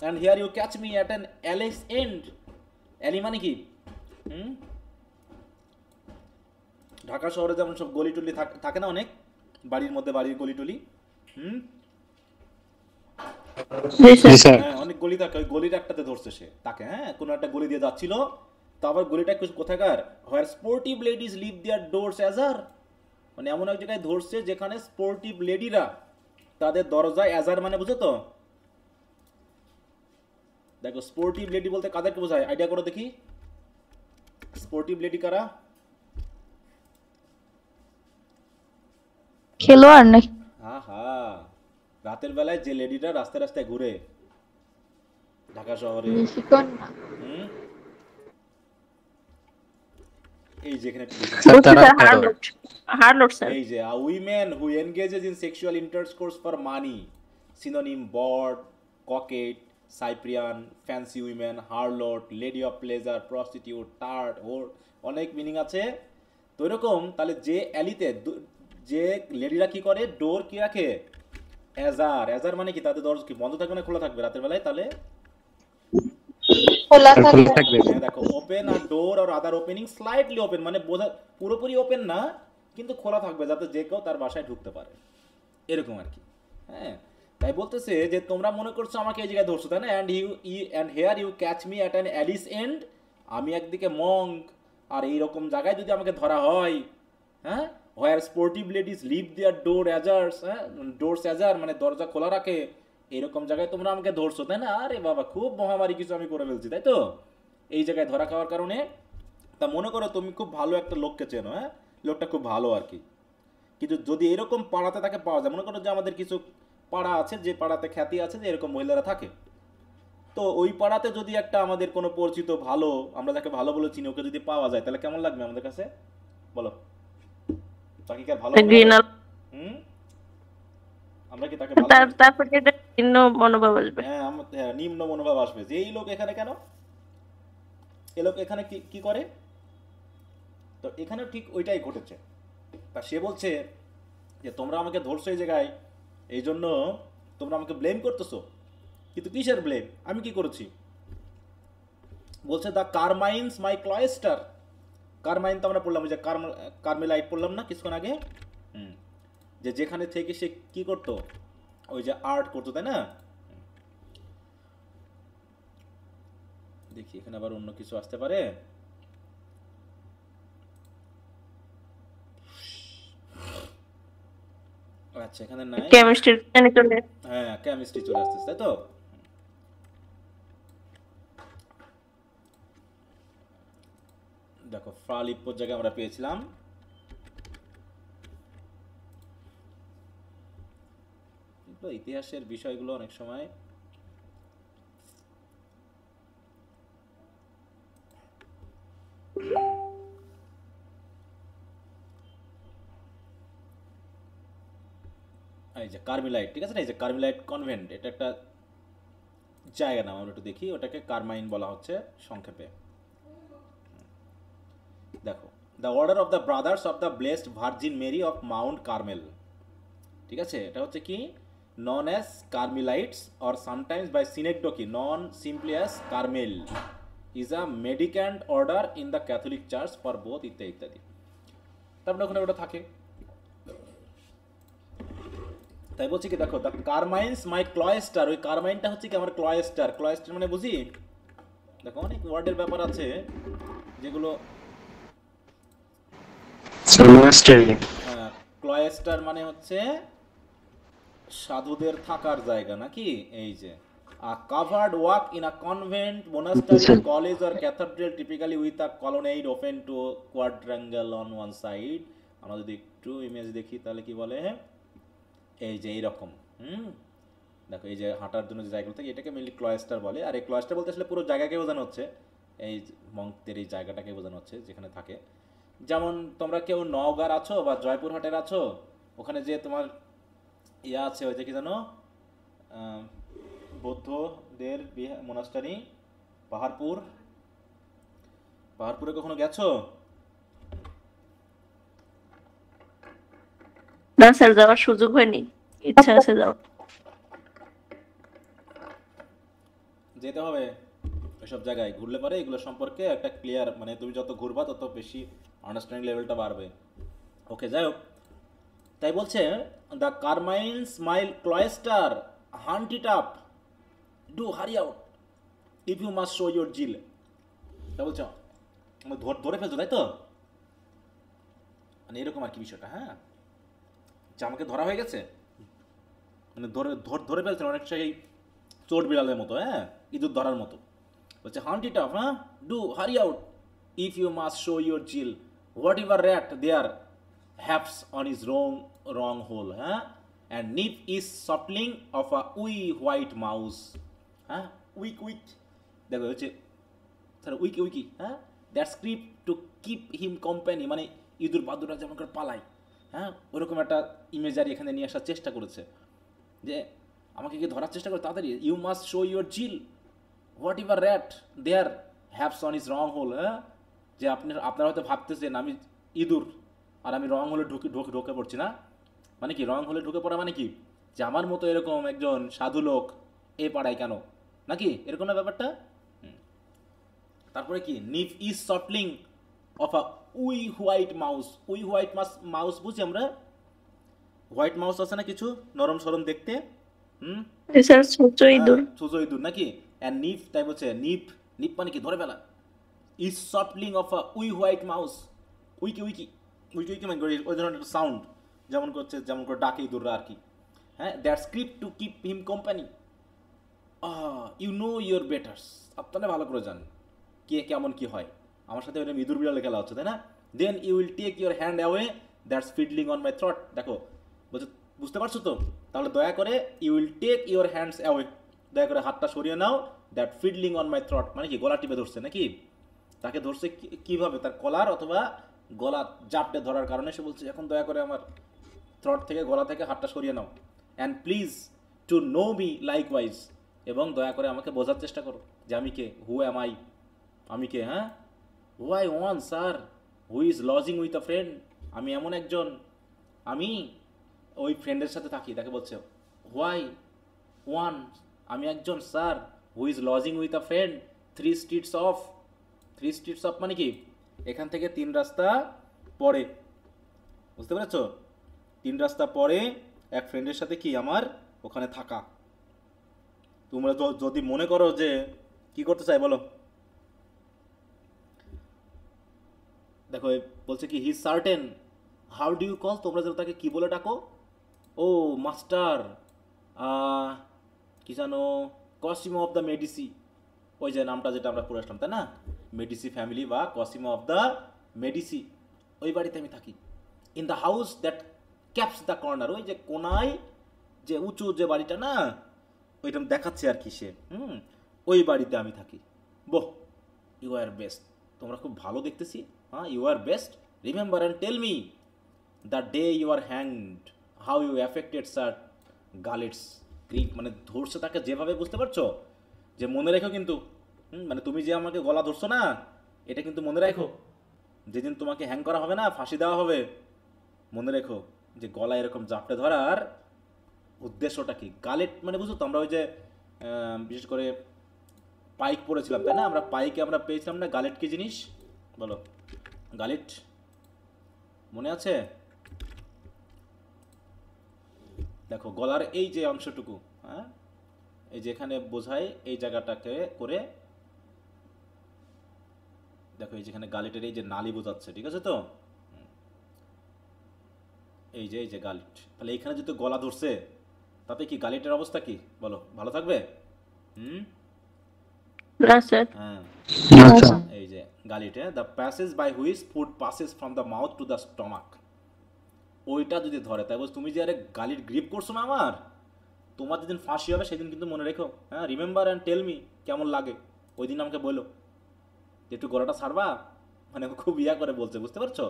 and here you catch me at an alley's end. Alley মানে কি, ঢাকা শহরে যেমন সব গলি টলি থাকে না, অনেক বাড়ির মধ্যে বাড়ির গলি টলি, জি স্যার হ্যাঁ, অনেক গলি থাকে, ওই গলির একটাতে ধরছে সে তাকে, হ্যাঁ, কোনো একটা গলি দিয়ে যাচ্ছিল, তারপর গলিটা কোথাকার, হোয়ার sportive ladies live there doors অ্যাজার, মানে এমন এক জায়গায় ধরছে যেখানে স্পোর্টিভ লেডিরা তাদের দরজায় অ্যাজার, মানে বুঝো তো, দেখো স্পোর্টিভ লেডি বলতে কাদেরকে বোঝায়, আইডিয়া করো দেখি, স্পোর্টিভ লেডি কারা, খেলোয়াড় নাকি? আহা, রাতের বেলায় যে লেডিটা রাস্তায় রাস্তায় ঘুরে ঢাকা শহরে, হুম, এই যেখানে একটু দেখুন। স্যার বলছি তারা স্যার হার্লোট, হার্লোট স্যার। এই যে women who এনগেজেস in sexual intercourse for money, synonym board, ককেট, সাইপ্রিয়ান, fancy women, হারলট, lady of pleasure, prostitute, tart, হোর, অনেক মিনিং আছে। তো এরকম তাহলে যে অ্যালিতে যে লেডিরা কি করে, ডোর কি রাখে, এজার। এজার মানে কি, তাদের দরজা কি বন্ধ থাকবে না খোলা থাকবে রাতের বেলায়? তাহলে খোলা খোলা থাকবে। থাকবে। হ্যাঁ দেখো, ওপেন আর ডোর আর আদার ওপেনিং স্লাইটলি ওপেন, মানে বোঝা পুরোপুরি ওপেন না, কিন্তু খোলা থাকবে যাতে যে কেউ তার বাসায় ঢুকতে পারে, এরকম আর কি। হ্যাঁ, তাই বলতেছে যে তোমরা মনে করছো আমাকে এই জায়গায় ধরছো, তাই না? And here you catch me at an alley's end, আমি একদিকে মঙ্ক, আর এইরকম জায়গায় যদি আমাকে ধরা হয়, হ্যাঁ, হোয়ার স্পোর্টিভ লেডিস লিভ দেয়ার ডোর অ্যাজার্স, হ্যাঁ, ডোরস অ্যাজার মানে দরজা খোলা রাখে, এরকম জায়গায় তোমরা আমাকে ধরছো, তাই না? আরে বাবা, খুব মহামারী কিছু আমি করে ফেলছি, তাই তো? এই জায়গায় ধরা খাওয়ার কারণে। তা মনে করো তুমি খুব ভালো একটা লোককে চেনো, হ্যাঁ, লোকটা খুব ভালো আর কি, কিন্তু যদি এরকম পাড়াতে তাকে পাওয়া যায়, মনে করো যে আমাদের কিছু পাড়া আছে, যে পাড়াতে খ্যাতি আছে যে এরকম মহিলারা থাকে, তো ওই পাড়াতে যদি একটা আমাদের কোনো পরিচিত ভালো, আমরা যাকে ভালো বলে চিনি, ওকে যদি পাওয়া যায়, তাহলে কেমন লাগবে আমাদের কাছে বলো? তাকে কি আর ভালো মনে হবে? ঘৃণা, হুম, আমরা কি তাকে ভালো তারপর যেটা ভিন্ন মনোভাব আসবে। হ্যাঁ, হ্যাঁ, নিম্ন মনোভাব আসবে যে এই লোক এখানে কেন, এই লোক এখানে কি কি করে। তো এখানেও ঠিক ওইটাই ঘটেছে। তা সে বলছে যে তোমরা আমাকে ধরছো এই জায়গায়, এই জন্য তোমরা আমাকে ব্লেম করতেছো, কিন্তু কিসের ব্লেম, আমি কি করেছি? বলছে দ্য কারমাইন্স মাই ক্লয়েস্টার। কারমাইন তো আমরা পড়লাম, ওই যে কার্মেলাইট পড়লাম না কিছুক্ষণ আগে, হুম, যে যেখানে থেকে সে কি করতো, ওই যে আর্ট করতো, তাই না? দেখি এখানে আবার অন্য কিছু আসতে পারে। আচ্ছা, এখানে নাই। কেমিস্ট্রি জানি চলে। হ্যাঁ, কেমিস্ট্রি চলে আসতেছে, তাই তো? দেখো, ফ্রালিপ্পোর জায়গায় আমরা পেয়েছিলাম কিন্তু ইতিহাসের বিষয়গুলো অনেক সময় এই যে কার্মিলাইট, ঠিক আছে না, এই যে কার্মিলাইট কনভেন্ট, এটা একটা জায়গা নাম, আমরা একটু দেখি, ওটাকে কারমাইন বলা হচ্ছে সংক্ষেপে। দেখো, the order of the brothers of the blessed virgin Mary of Mount Carmel, ঠিক আছে, এটা হচ্ছে কি known as Carmelites or sometimes by synecdoche, known simply as Carmel, is a mendicant order in the Catholic church for both ইত্যাদি ইত্যাদি। তারপরে ওখানে ওটা থাকে। তাই বলছি কি, দেখো, দ্য কারমাইন্স মাই ক্লয়েস্টার, ওই কারমাইনটা হচ্ছে কি আমার ক্লয়েস্টার। ক্লয়েস্টার মানে বুঝি, দেখো অনেক ওয়ার্ডের ব্যাপার আছে যেগুলো, ক্লয়েস্টার মানে হচ্ছে সাধুদের থাকার জায়গা নাকি, এই যে a covered walk in a convent, monastery, college or cathedral, typically with a colonnade open to a quadrangle on one side। আমরা যদি একটু ইমেজ দেখি তাহলে কি বলে, এই যে এইরকম, হুম, দেখো এই যে হাঁটার জন্য যে জায়গাগুলো থাকে এটাকে মেনলি ক্লয়েস্টার বলে। আর এই ক্লয়েস্টার বলতে আসলে পুরো জায়গাকে বোঝানো হচ্ছে, এই মঙ্কদের এই জায়গাটাকে বোঝানো হচ্ছে যেখানে থাকে। যেমন তোমরা কেউ নওগাঁর আছো বা জয়পুরহাটের আছো, ওখানে যে তোমার ইয়া আছে, ওই যে কি জানো, বৌদ্ধদের মোনাস্টারি, পাহাড়পুরে কখনো গেছো? না স্যার, যাওয়ার সুযোগ হয়নি, ইচ্ছা আছে যাওয়ার। যেতে হবে ওইসব জায়গায়, ঘুরলে পরে এগুলো সম্পর্কে একটা ক্লিয়ার, মানে তুমি যত ঘুরবা তত বেশি আন্ডারস্ট্যান্ডিং লেভেলটা বাড়বে। ওকে, যাই হোক, তাই বলছে the Carmine's my cloister hunt it up, do harry out if you must show your zeal. তা বলছো ধরে ফেলছো, তাই তো? মানে এরকম আর কি বিষয়টা, হ্যাঁ, যে আমাকে ধরা হয়ে গেছে, মানে ধরে ফেলছে অনেক সেই চোর বিড়ালের মতো, হ্যাঁ, ইঁদুর ধরার মতো। বলছে হান্ট ইট আপ, হ্যাঁ, do harry out if you must show your zeal, whatever rat there haps on his wrong hole, huh? And nip is softling of a wee white mouse, huh? Weak, দেখো হচ্ছে sir wiki, হ্যাঁ, that script to keep him company, মানে ইঁদুর বাদুরা যেমন করে পালায়, হ্যাঁ, ওরকম একটা ইমেজারি এখানে নিয়ে আসার চেষ্টা করেছে যে আমাকে কি ধরার চেষ্টা করে তাড়াতাড়ি, you must show your zeal whatever rat there haves on his wrong hole, হ্যাঁ, যে আপনারা হয়তো ভাবতেছেন আমি ইঁদুর আর আমি রং হলে ঢুকে পড়ছি না, মানে কি রং হলে ঢুকে পড়া মানে কি যে আমার মতো এরকম একজন সাধু লোক এ পাড়ায় কেন, নাকি এরকম না ব্যাপারটা। তারপরে কি nip is softling of a white mouse বুঝি আমরা, হোয়াইট মাউস আছে না কিছু নরম সরম দেখতে, স্যার ছোট ইঁদুর। সুজো ইঁদুর নাকি, অ্যান্ড নিপ তাই বলছে নিপ মানে কি ধরে ফেলা, is softling of a white mouse, উইকি মানে ওই ধরনের একটা সাউন্ড যেমন করে ডাকে ইঁদুররা আর কি, হ্যাঁ, that script to keep him company, you know your betters, আপনারা ভালো করে জানেন কে কেমন কি হয়, আমার সাথে ওইরকম ইঁদুর বিড়ালে খেলা হচ্ছে তাই না, then you will take your hand away that's fiddling on my throat, দেখো বলছে বুঝতে পারছো তো, তাহলে দয়া করে you will take your hands away, দয়া করে হাতটা সরিয়ে নাও, that fiddling on my throat মানে কি গলা টিপে ধরছে নাকি, তাকে ধরছে কিভাবে, তার কলার অথবা গলা জাপটে ধরার কারণে সে বলছে এখন দয়া করে আমার থ্রট থেকে গলা থেকে হাতটা সরিয়ে নাও, and please to know me likewise, এবং দয়া করে আমাকে বোঝার চেষ্টা করো যে আমি কে, হু অ্যাম আই, আমি কে, হ্যাঁ, who I one sir who is lodging with a friend, আমি এমন একজন, আমি ওই ফ্রেন্ডের সাথে থাকি, তাকে বলছে হোয়াই ওয়ান, আমি একজন sir who is lodging with a friend 3 streets of, 3 streets of মানে কি এখান থেকে 3 রাস্তা পরে, বুঝতে পেরেছ, 3 রাস্তা পরে এক ফ্রেন্ডের সাথে কি আমার ওখানে থাকা, তোমরা যদি মনে করো যে কি করতে চাই বলো, দেখো বলছে কি he certain, how do you call, তোমরা যেন তাকে কি বলে ডাকো, ও মাস্টার কি জানো কসিমো অফ দ্য মেডিসি, ওই যে নামটা যেটা আমরা পড়ে আসলাম তাই না, মেডিসি ফ্যামিলি বা কসিমো অফ দ্য মেডিসি, ওই বাড়িতে আমি থাকি, in the house that caps the corner, ওই যে কোনায় যে উঁচু যে বাড়িটা না ওইরকম দেখাচ্ছে আর কি সে, ওই বাড়িতে আমি থাকি, বোহ ইউ আর বেস্ট, তোমরা খুব ভালো দেখতেছি, হ্যাঁ, you are best, remember and tell me the day you are hanged how you affected sir gullet's grip, মানে ধরছে তাকে যেভাবে, বুঝতে পারছো, যে মনে রেখো কিন্তু, মানে তুমি যে আমাকে গলা ধরছো না এটা কিন্তু মনে রাখো, যেদিন তোমাকে হ্যাং করা হবে না, ফাঁসি দেওয়া হবে, মনে রেখো যে গলা এরকম জাপটে ধরার উদ্দেশ্যটা কি, গালেট মানে বুঝো তো, আমরা ওই যে বিশেষ করে পাইক পড়েছিলাম তাই না, আমরা পাইকে আমরা পেয়েছিলাম না গালেট কি জিনিস বলো, গালেট মনে আছে, দেখো গলার এই যে অংশটুকু, হ্যাঁ, এই যে এখানে বোঝায় এই জায়গাটাকে করে, দেখো এই যেখানে গালেটের এই যে নালি বোঝাচ্ছে, ঠিক আছে তো, এই যে গালেট, তাহলে এইখানে যদি গলা ধরছে তাতে কি গালেটের অবস্থা কি বলো, ভালো থাকবে, না স্যার। হ্যাঁ, আচ্ছা এই যে gullet the passage by which food passes from the mouth to the stomach, ওইটা যদি ধরে তাই বল তুমি যে আরে গালির গ্রিপ করছো না আমার, তোমার যেদিন ফাঁসি হবে সেদিন কিন্তু মনে রেখো, হ্যাঁ, রিমেম্বার অ্যান্ড টেল মি কেমন লাগে, ওই দিন আমাকে বলো একটু গলাটা ছাড়বা, মানে খুব ইয়া করে বলছে, বুঝতে পারছো,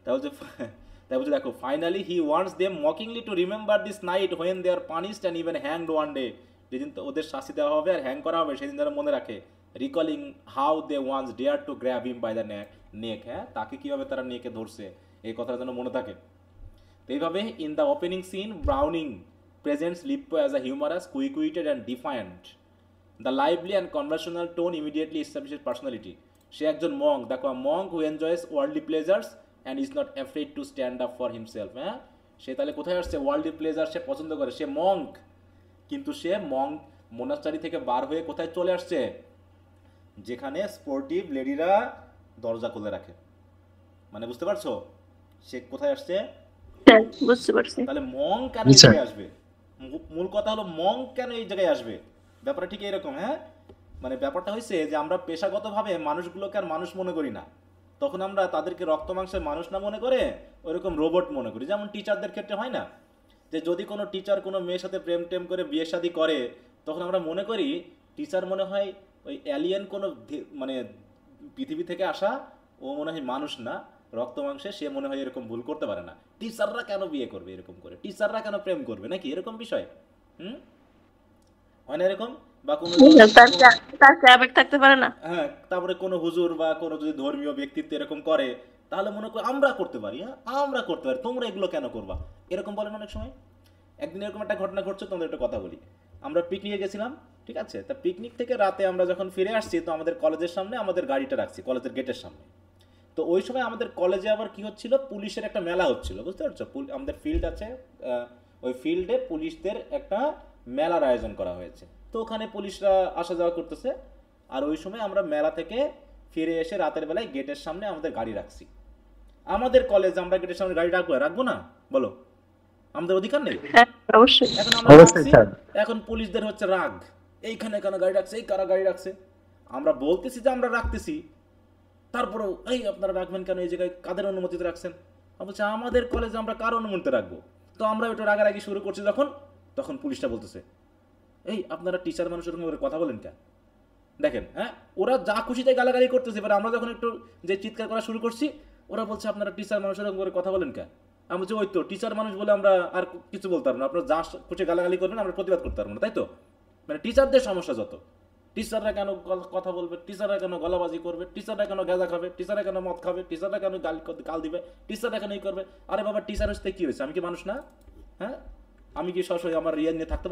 তাই বলছে দেখো finally he wants them mockingly to remember this night when they are punished and even hanged one day, যেদিন ওদের শাস্তি দেওয়া হবে আর হ্যাং করা হবে সেদিন তারা মনে রাখে, recalling how they once dare to grab him by the neck, হ্যাঁ, তাকে কীভাবে তারা নেকে ধরছে এই কথাটা যেন মনে থাকে। তো এইভাবে in the opening scene Browning presents Lippo as a humorous, quick witted and defiant, the lively and conversational tone immediately established personality, সে একজন মঙ্ক, দেখো monk who enjoys worldly pleasures and is not afraid to stand up for himself, হ্যাঁ, সে তাহলে কোথায় আসছে, worldly pleasure সে পছন্দ করে, সে মঙ্ক, কিন্তু সে মঙ্ক মোনাস্টারি থেকে বার হয়ে কোথায় চলে আসছে, যেখানে স্পোর্টিভ লেডিরা দরজা খুলে রাখে, মানে বুঝতে পারছো সে কোথায় আসছে, স্যার বুঝতে পারছি। তাহলে মঙ্ক কেন এই জায়গায় আসবে, মূল কথা হলো মঙ্ক কেন এই জায়গায় আসবে, ব্যাপারটা ঠিক এরকম, হ্যাঁ, মানে ব্যাপারটা হয়েছে যে আমরা পেশাগতভাবে মানুষগুলোকে আর মানুষ মনে করি না, তখন আমরা তাদেরকে রক্ত মাংসের মানুষ না মনে করে ওইরকম রোবট মনে করি। যেমন টিচারদের ক্ষেত্রে হয় না, যে যদি কোনো টিচার কোনো মেয়ের সাথে প্রেম টেম করে বিয়ে শাদী করে, তখন আমরা মনে করি টিচার মনে হয় ওই অ্যালিয়েন কোনো মানে পৃথিবী থেকে আসা, ও মনে হয় মানুষ না রক্ত মাংসে, সে মনে হয় এরকম ভুল করতে পারে না। টিচাররা কেন বিয়ে করবে এরকম করে, টিচাররা কেন প্রেম করবে, নাকি এরকম বিষয় হয় না এরকম? বা কোনো তার আবেগ থাকতে পারে না। হ্যাঁ, তারপরে কোনো হুজুর বা কোনো যদি ধর্মীয় ব্যক্তিত্ব এরকম করে, তাহলে মনে করি আমরা করতে পারি, হ্যাঁ আমরা করতে পারি, তোমরা এগুলো কেন করবা, এরকম বলেন অনেক সময়। একদিন এরকম একটা ঘটনা ঘটছে, তোমাদের একটা কথা বলি। আমরা পিকনিকে গেছিলাম, ঠিক আছে? তা পিকনিক থেকে রাতে আমরা যখন ফিরে আসছি, তো আমাদের কলেজের সামনে আমাদের গাড়িটা রাখছি, কলেজের গেটের সামনে। তো ওই সময় আমাদের কলেজে আবার কি হচ্ছিল, পুলিশের একটা মেলা হচ্ছিল, বুঝতে পারছো? আমাদের ফিল্ড আছে, ওই ফিল্ডে পুলিশদের একটা মেলার আয়োজন করা হয়েছে। তো ওখানে পুলিশরা আসা যাওয়া করতেছে, আর ওই সময় আমরা মেলা থেকে ফিরে এসে রাতের বেলায় গেটের সামনে আমাদের গাড়ি রাখছি। আমাদের কলেজ, আমরা গেটের সামনে গাড়ি রাখবো রাখবো না বলো? আমাদের অধিকার নেই? হ্যাঁ, অবশ্যই। এখন আমরা রাখছি, এখন পুলিশদের হচ্ছে রাগ, এইখানে কেন গাড়ি রাখছে, এই কারা গাড়ি রাখছে। আমরা বলতেছি যে আমরা রাখতেছি, তারপরেও এই আপনারা রাখবেন কেন, এই জায়গায় কাদের অনুমতিতে রাখছেন? আমরা বলছি আমাদের কলেজে আমরা কার অনুমতিতে রাখবো? তো আমরা একটু রাগারাগি শুরু করছি তখন পুলিশটা বলতেছে, এই আপনারা টিচার মানুষ এরকম করে কথা বলেন কেন? দেখেন, হ্যাঁ, ওরা যা খুশি তাই গালাগালি করতেছে, এবার আমরা যখন একটু যে চিৎকার করা শুরু করছি, ওরা বলছে আপনারা টিচার মানুষ এরকম করে কথা বলেন কেন? আমি বলছি ওই তো টিচার মানুষ বলে আমরা আর কিছু বলতে পারবো না, আপনারা যা খুশি গালাগালি করবেন আমরা প্রতিবাদ করতে পারবো না, তাই তো? মানে টিচারদের সমস্যা যত, টিচাররা কেন কথা বলবে, টিচাররা কেন গলাবাজি করবে, টিচাররা কেন গাঁজা খাবে, টিচাররা কেন মদ খাবে, টিচাররা কেন গাল দিবে, টিচাররা কেন এই করবে। আরে বাবা, টিচার হচ্ছে কি হয়েছে, আমি কি মানুষ না? হ্যাঁ, আমি কি সরাসরি আমার রিয়াল নিয়ে থাকতে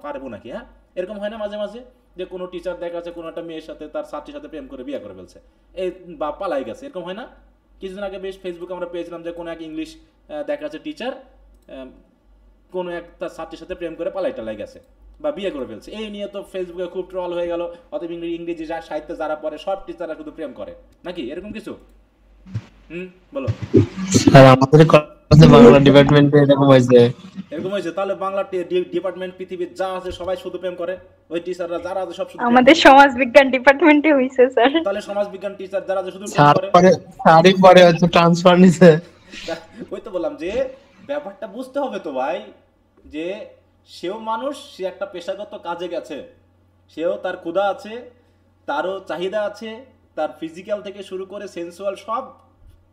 পারবো নাকি? হ্যাঁ, এরকম হয় না মাঝে মাঝে, যে কোনো টিচার দেখা যাচ্ছে কোনো একটা মেয়ের সাথে তার ছাত্রীর সাথে প্রেম করে বিয়ে করে ফেলছে, এই বা পালাই গেছে, এরকম হয় না? কিছুদিন আগে বেশ ফেসবুকে আমরা পেয়েছিলাম যে কোনো এক ইংলিশ দেখা যাচ্ছে টিচার কোনো এক তার ছাত্রীর সাথে প্রেম করে টালাই গেছে বা বিয়ে করে ফেলছে। এই নিয়ে তো ফেসবুকে খুব ট্রল হয়ে গেল। অতএব ইংরেজি সাহিত্যে যারা পড়ে সব টিচাররা শুধু প্রেম করে, নাকি এরকম কিছু? বলো। আর আমাদের কলেজে বাংলা ডিপার্টমেন্টে এরকম হয়েছে। এরকম হয়েছে? তাহলে বাংলা ডিপার্টমেন্ট পৃথিবীর যা আছে সবাই শুধু প্রেম করে, ওই টিচাররা যারা আছে সব শুধু আমাদের সমাজ বিজ্ঞান ডিপার্টমেন্টে হইছে স্যার। তাহলে সমাজ বিজ্ঞান টিচার যারা আছে শুধু প্রেম স্যার করে। পরে হচ্ছে ট্রান্সফার নিছে। ওই তো বললাম যে ব্যাপারটা বুঝতে হবে তো ভাই, যে সেও মানুষ, সে একটা পেশাগত কাজে গেছে, সেও তার ক্ষুধা আছে, তারও চাহিদা আছে, তার ফিজিক্যাল থেকে শুরু করে সেন্সুয়াল সব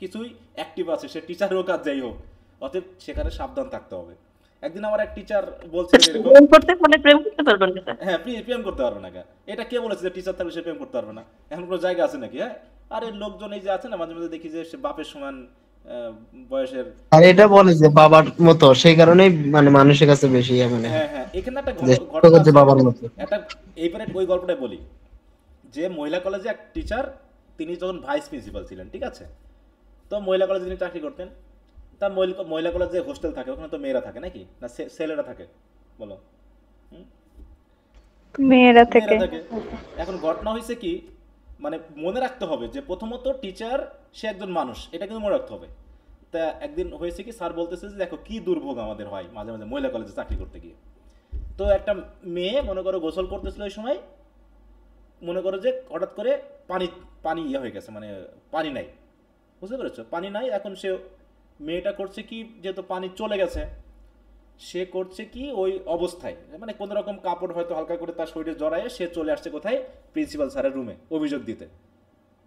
কিছুই অ্যাক্টিভ আছে, সে টিচারেরও কাজ যাই হোক, অতএব সেখানে সাবধান থাকতে হবে। একদিন আমার এক টিচার বলছে প্রেম করতে মানে প্রেম করতে পারবেন না স্যার। হ্যাঁ, প্রেম করতে পারবে না, এটা কে বলেছে যে টিচার থাকলে সে প্রেম করতে পারবে না? এখন কোনো জায়গা আছে নাকি? হ্যাঁ, আরে লোকজন এই যে আছে না, মাঝে মাঝে দেখি যে সে বাপের সমান বয়সের, আর এটা বলে যে বাবার মতো, সেই কারণেই মানে মানুষের কাছে বেশি মানে। হ্যাঁ হ্যাঁ, এখানে একটা যে ঘটনা আছে, বাবার মতো। একটা এইবারে ওই গল্পটাই বলি, যে মহিলা কলেজে এক টিচার, তিনি যখন ভাইস প্রিন্সিপাল ছিলেন, ঠিক আছে? তো মহিলা কলেজে তিনি চাকরি করতেন। তার মহিলা কলেজে হোস্টেল থাকে, ওখানে তো মেয়েরা থাকে নাকি না ছেলেরা থাকে বলো? মেয়েরা থেকে। এখন ঘটনা হয়েছে কি, মানে মনে রাখতে হবে যে প্রথমত টিচার সে একজন মানুষ, এটা কিন্তু মনে রাখতে হবে। তা একদিন হয়েছে কি, স্যার বলতেছে যে দেখো কি দুর্ভোগ আমাদের হয় মাঝে মাঝে মহিলা কলেজে চাকরি করতে গিয়ে। তো একটা মেয়ে মনে করো গোসল করতেছিল ওই সময়, মনে করো যে হঠাৎ করে পানি ইয়ে হয়ে গেছে, মানে পানি নাই, বুঝতে পেরেছো? পানি নাই। এখন সে মেয়েটা করছে কি, যেহেতু পানি চলে গেছে, সে করছে কি ওই অবস্থায়, মানে কোনো রকম কাপড় হয়তো হালকা করে তার শরীরে জড়ায় সে চলে আসছে কোথায়, প্রিন্সিপাল স্যারের রুমে অভিযোগ দিতে,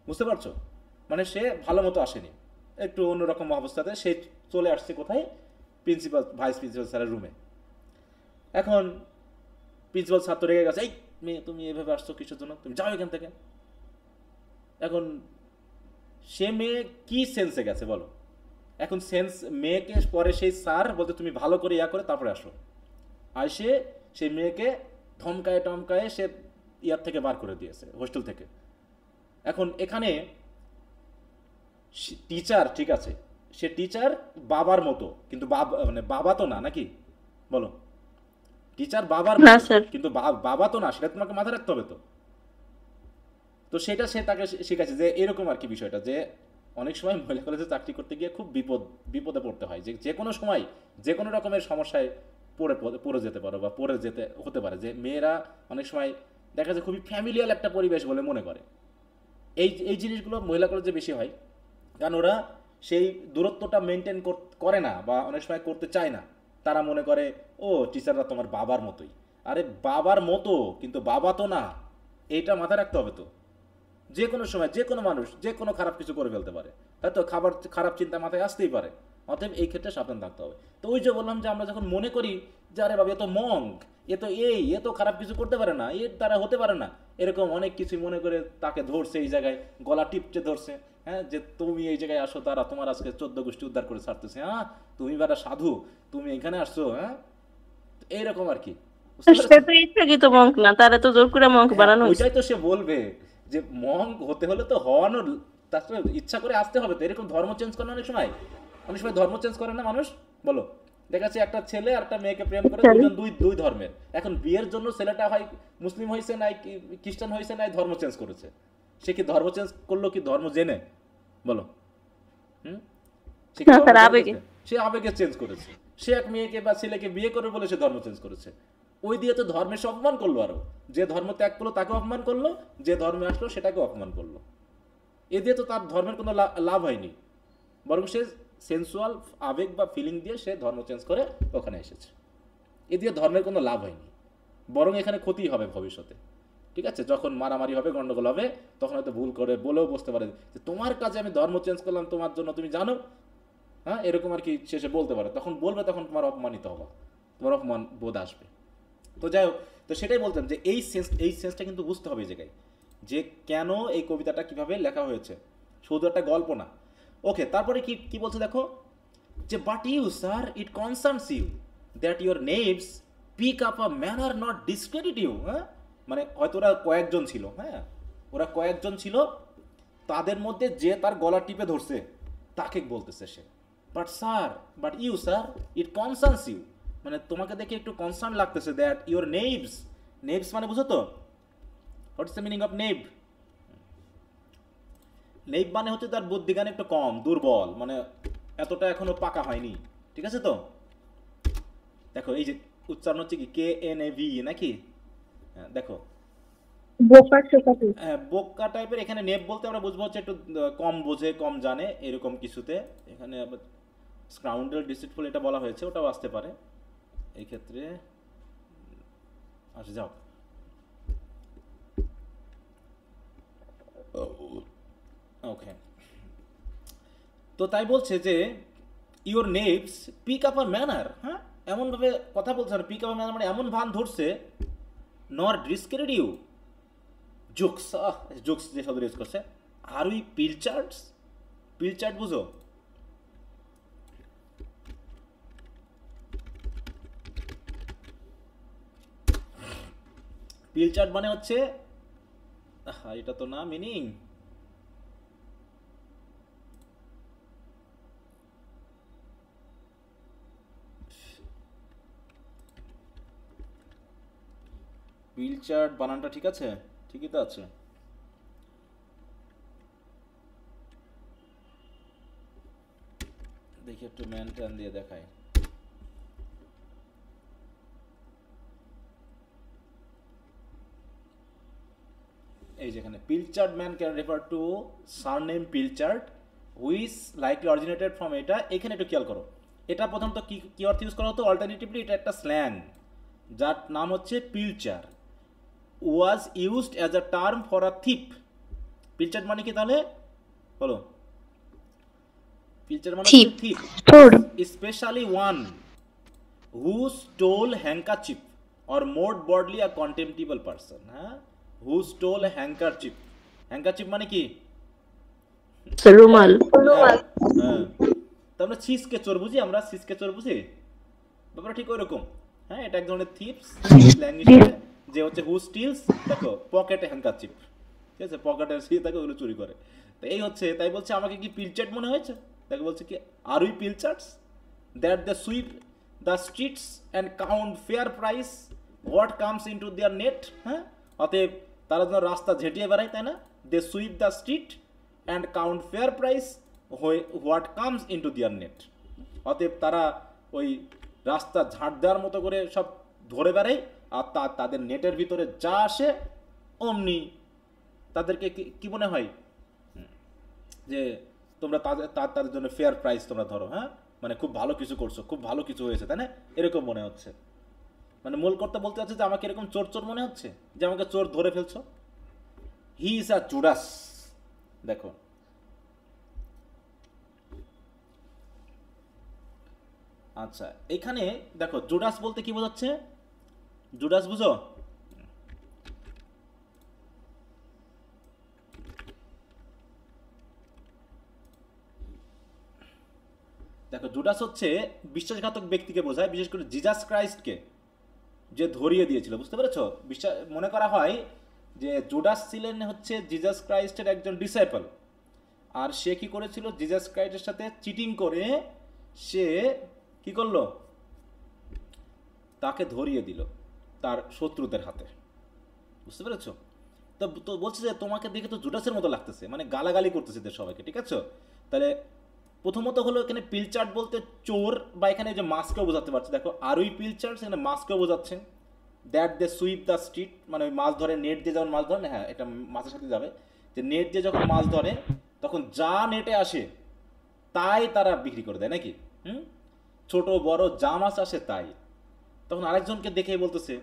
বুঝতে পারছো? মানে সে ভালো মতো আসেনি, একটু অন্যরকম অবস্থাতে সে চলে আসছে কোথায়, ভাইস প্রিন্সিপাল স্যারের রুমে। এখন প্রিন্সিপাল স্যার তো রেগে গেছে, এই মেয়ে তুমি এভাবে আসছো কিসের জন্য, তুমি যাও এখান থেকে। এখন সে মেয়ে কি সেন্সে গেছে বলো? এখন সেন্স মেয়েকে পরে সেই স্যার বলতে তুমি ভালো করে করে তারপরে আসো, আসে সেই মেয়েকে টমকায় সে ইয়ার থেকে বার করে দিয়েছে, হোস্টেল থেকে। এখন এখানে টিচার, ঠিক আছে, সে টিচার বাবার মতো, কিন্তু মানে বাবা তো না, নাকি বলো? টিচার বাবার মতো কিন্তু বাবা তো না, সেটা তোমাকে মাথায় রাখতে হবে। তো সেটা সে তাকে শিখাচ্ছে যে এরকম আর কি বিষয়টা, যে অনেক সময় মহিলা কলেজে চাকরি করতে গিয়ে খুব বিপদে পড়তে হয়, যে কোনো সময় যে কোনো রকমের সমস্যায় পড়ে যেতে পারো বা পড়ে যেতে হতে পারে। যে মেয়েরা অনেক সময় দেখা যায় খুবই ফ্যামিলিয়াল একটা পরিবেশ বলে মনে করে, এই জিনিসগুলো মহিলা কলেজে বেশি হয়। কারণ ওরা সেই দূরত্বটা মেনটেন করে না বা অনেক সময় করতে চায় না। তারা মনে করে ও টিচাররা তোমার বাবার মতোই। আরে বাবার মতো কিন্তু বাবা তো না, এইটা মাথায় রাখতে হবে তো। যে কোনো সময় যে কোনো মানুষ যে কোনো খারাপ কিছু করে ফেলতে পারে, হয়তো খারাপ চিন্তা মাথায় আসতেই পারে। অতএব এই ক্ষেত্রে সাবধান থাকতে হবে। তো ওই যে বললাম যে আমরা যখন মনে করি যে আরে বাবা এ তো মঙ্ক, এ তো খারাপ কিছু করতে পারে না, এর দ্বারা হতে পারে না, এরকম অনেক কিছু মনে করে তাকে ধরছে, এই জায়গায় গলা টিপচে ধরছে, হ্যাঁ, যে তুমি এই জায়গায় আসো, তারা তোমার আজকে 14 গোষ্ঠী উদ্ধার করে ছাড়তেছে, হ্যাঁ তুমি বেটা সাধু, তুমি এখানে আসছো, হ্যাঁ, এইরকম আর কি। বুঝতে সে পেরেছো? তো ইচ্ছাকৃত মঙ্ক না, তারা তো জোর করে মঙ্ক হ্যাঁ, বানানো হয়েছে। ওইটাই তো সে বলবে যে মঙ্ক হতে হলে তো হওয়ানোর, তার সাথে ইচ্ছা করে আসতে হবে তো। এরকম ধর্ম চেঞ্জ করে না অনেক সময় ধর্ম চেঞ্জ করে না মানুষ, বলো। দেখা যাচ্ছে একটা ছেলে আর একটা মেয়েকে প্রেম করে, দুজন দুই ধর্মের, এখন বিয়ের জন্য ছেলেটা হয় মুসলিম হয়েছে নাই খ্রিস্টান হয়েছে নাই ধর্ম চেঞ্জ করেছে। সে কি ধর্ম চেঞ্জ করলো কি ধর্ম জেনে, বলো? হুম, সে কি না, ধর্ম তার জেনে আবেগে। করেছে? সে আবেগে চেঞ্জ করেছে। সে এক মেয়েকে বা ছেলেকে বিয়ে করে বলে সে ধর্ম চেঞ্জ করেছে। ওই দিয়ে তো ধর্মের সে অপমান করলো, আরো যে ধর্ম ত্যাগ করলো তাকে অপমান করলো, যে ধর্মে আসলো সেটাকে অপমান করলো। এ দিয়ে তো তার ধর্মের কোনো লাভ হয়নি, বরং সে সেন্সুয়াল আবেগ বা ফিলিং দিয়ে সে ধর্ম চেঞ্জ করে ওখানে এসেছে। এ দিয়ে ধর্মের কোনো লাভ হয়নি, বরং এখানে ক্ষতি হবে ভবিষ্যতে। ঠিক আছে, যখন মারামারি হবে, গন্ডগোল হবে, তখন হয়তো ভুল করে বলেও বসতে পারে যে তোমার কাজে আমি ধর্ম চেঞ্জ করলাম তোমার জন্য, তুমি জানো, হ্যাঁ, এরকম আর কি শেষে বলতে পারে। তখন বলবে, তখন তোমার অপমানিত হবা, তোমার অপমান বোধ আসবে। তো যাই হোক, তো সেটাই বলতাম যে এই সেন্সটা কিন্তু বুঝতে হবে এই জায়গায়, যে কেন এই কবিতাটা কিভাবে লেখা হয়েছে, শুধু একটা গল্প না। ওকে, তারপরে কি কি বলছে দেখো, যে but you sir it concerns you that your names pick up a manner not discredit you. হ্যাঁ, মানে হয়তো ওরা কয়েকজন ছিল, হ্যাঁ ওরা কয়েকজন ছিল, তাদের মধ্যে যে তার গলা টিপে ধরছে তাকে বলতেছে সে, but you sir it concerns you, মানে তোমাকে দেখে একটু কনসার্ন লাগতেছে দ্যাট ইউর নেভস মানে বুঝো তো, what is the meaning of knave? Knave মানে হচ্ছে তার বুদ্ধিজ্ঞান একটু কম, দুর্বল, মানে এতটা এখনো পাকা হয়নি। ঠিক আছে, তো দেখো এই যে উচ্চারণ হচ্ছে কি KNAV নাকি, হ্যাঁ দেখো বোকা টাইপের। এখানে নেভ বলতে আমরা বুঝবো হচ্ছে একটু কম বোঝে, কম জানে, এরকম কিছুতে। এখানে আবার স্কাউন্ডারেল ডিসিটফুল এটা বলা হয়েছে, ওটাও আসতে পারে এই ক্ষেত্রে। আসে যাও, ওকে। তো তাই বলছে যে your knaves pick up a manner, হ্যাঁ এমনভাবে কথা বলছে না, পিক আপ আ ম্যানার মানে এমন ভান ধরছে, নর ডিসক্রেডিট ইউ জোকস যে শব্দ ইউজ করছে, আর উই পিলচার্ট বুঝো? পিলচার্ট মানে হচ্ছে, এটা তো না মিনিং, পিলচার্ট বানানটা ঠিক আছে? ঠিকই তো আছে। দেখি একটু ম্যান ট্যান দিয়ে দেখায়। এই যেখানে pilchard man can refer to surname Pilchard which likely originated from, এটা এখানে একটু খেয়াল করো। এটা প্রথমত কি অর্থ ইউজ করা হতো, অল্টারনেটিভলি এটা একটা স্ল্যাং যার নাম হচ্ছে pilcher, was used as a term for a thief. Pilcher মানে কি তাহলে বলো? পিলচার মানে Thief. থিপ, চোর। Specially one who stole handkerchief or more broadly a contemptible person. হ্যাঁ, হু স্টোল হ্যাঙ্কারচিপ, হ্যাঙ্কারচিপ মানে কি? রুমাল। হ্যাঁ, হ্যাঁ। তো আমরা ছিসকে চোর বুঝি, আমরা ছিসকে চোর বুঝি, ব্যাপারটা ঠিক ওই রকম। হ্যাঁ, এটা এক ধরনের থিপস ল্যাঙ্গুয়েজ, যে হচ্ছে হু স্টিলস, দেখো পকেটে হ্যাঙ্কারচিপ, ঠিক আছে, পকেটে সিয়ে থাকে ওগুলো চুরি করে। তো এই হচ্ছে, তাই বলছে আমাকে কি পিলচার্ট মনে হয়েছে? দেখো বলছে কি, are we pilchards that they sweep the streets and count fair price what comes into their net. হ্যাঁ, অতএব তারা যেন রাস্তা ঝেঁটিয়ে বেড়ায়, তাই না? They sweep the street and count fair price what comes into their net. অতএব তারা ওই রাস্তা ঝাঁট দেওয়ার মতো করে সব ধরে বেড়ায়, আর তাদের নেটের ভিতরে যা আসে অমনি তাদেরকে কি মনে হয়, যে তোমরা তাদের জন্য ফেয়ার প্রাইস তোমরা ধরো, হ্যাঁ, মানে খুব ভালো কিছু করছো, খুব ভালো কিছু হয়েছে, তাই না, এরকম মনে হচ্ছে। মানে মূল কর্তা বলতে চাচ্ছে যে আমাকে এরকম চোর চোর মনে হচ্ছে, যে আমাকে চোর ধরে ফেলছো। He is a Judas. দেখো আচ্ছা, এখানে দেখো জুডাস বলতে কি বোঝাচ্ছে, জুডাস বুঝো? দেখো জুডাস হচ্ছে বিশ্বাসঘাতক ব্যক্তিকে বোঝায়, বিশেষ করে জিজাস ক্রাইস্টকে যে ধরিয়ে দিয়েছিল, বুঝতে পেরেছো? মনে করা হয় যে জুডাস ছিলেন হচ্ছে জিজাস ক্রাইস্টের একজন ডিসাইপল, আর সে কি করেছিল, জিজাস ক্রাইস্টের সাথে চিটিং করে সে কি করলো, তাকে ধরিয়ে দিল তার শত্রুদের হাতে, বুঝতে পেরেছো? তো বলছে যে তোমাকে দেখে তো জুডাসের মতো লাগতেছে, মানে গালাগালি করতেছে সবাইকে, ঠিক আছে? তাহলে প্রথমত হলো এখানে পিলচার্ট বলতে চোর, বা এখানে যে মাস্কও বোঝাতে পারছে, দেখো আরই পিলচার্ট এখানে মাস্কও বোঝাচ্ছেন। That they sweep the street, মানে ওই মাছ ধরে, নেট দিয়ে যখন মাছ ধরে না, হ্যাঁ এটা মাছের সাথে যাবে, যে নেট দিয়ে যখন মাছ ধরে তখন যা নেটে আসে তাই তারা বিক্রি করে দেয় নাকি, ছোট বড় যা মাছ আসে তাই। তখন আরেকজনকে দেখেই বলতেছে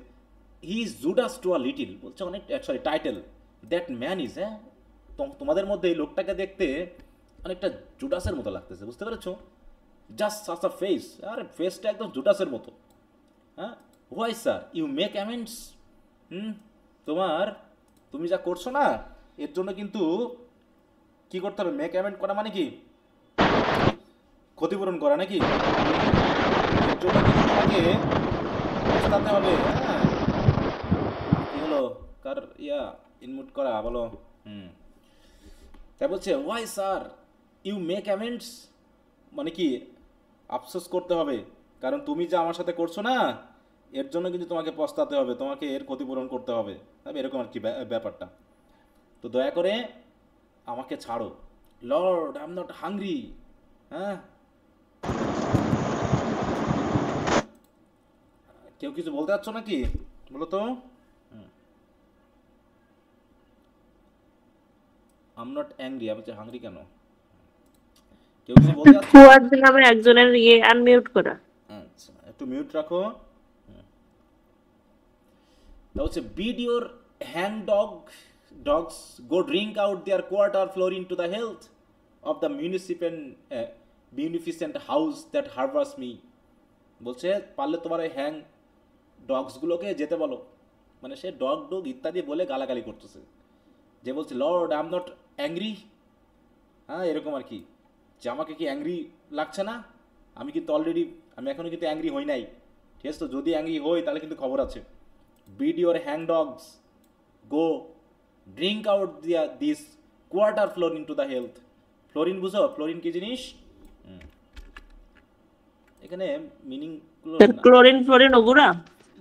he is Judas to a little, বলছে অনেক, sorry title, that man is, হ্যাঁ তোমাদের মধ্যে এই লোকটাকে দেখতে অনেকটা জুডাসের মতো লাগতেছে, বুঝতে পেরেছো? জাস্ট সাচ আ ফেস, আরে ফেসটা একদম জুডাসের মতো, হ্যাঁ। Why sir you make amends, তুমি যা করছো না এর জন্য কিন্তু কি করতে হবে, মেক অ্যামেন্ড করা মানে কি ক্ষতিপূরণ করা নাকি, এর জন্য কিন্তু তোমাকে পস্তাতে হবে, হ্যাঁ। কি হলো, কার ইনমুট করা বলো, তাই বলছে why sir you make amends, মানে কি আফসোস করতে হবে, কারণ তুমি যা আমার সাথে করছো না এর জন্য কিন্তু তোমাকে পস্তাতে হবে, তোমাকে এর ক্ষতিপূরণ করতে হবে, এরকম আর কি ব্যাপারটা। তো দয়া করে আমাকে ছাড়ো, Lord I am not hungry, হ্যাঁ। কেউ কিছু বলতে চাচ্ছ নাকি বলো তো? আই এম নট অ্যাংরি, আমি হাংরি কেন, কেউ কিছু বলতে চাচ্ছ? ফুয়াদ নামে একজনের আনমিউট করা। আচ্ছা একটু মিউট রাখো। তা হচ্ছে bid your hand dogs go drink out their quarter florin to the health of the munificent house that harbors me, বলছে পারলে তোমার ওই হ্যাং ডগসগুলোকে যেতে বলো, মানে সে ডগ ইত্যাদি বলে গালাগালি করতেছে, যে বলছে Lord I am not angry, হ্যাঁ এরকম আর কি, যে আমাকে কি অ্যাংরি লাগছে না, আমি কিন্তু অলরেডি, আমি এখনো কিন্তু অ্যাংরি হই নাই, ঠিক আছে? তো যদি অ্যাংরি হই তাহলে কিন্তু খবর আছে। Bid your hangdogs go drink out this quarter florin to the health. Florin বুঝো, ফ্লোরিন কি জিনিস? এখানে মিনিং ক্লোরিন ফ্লোরিন ওগুলা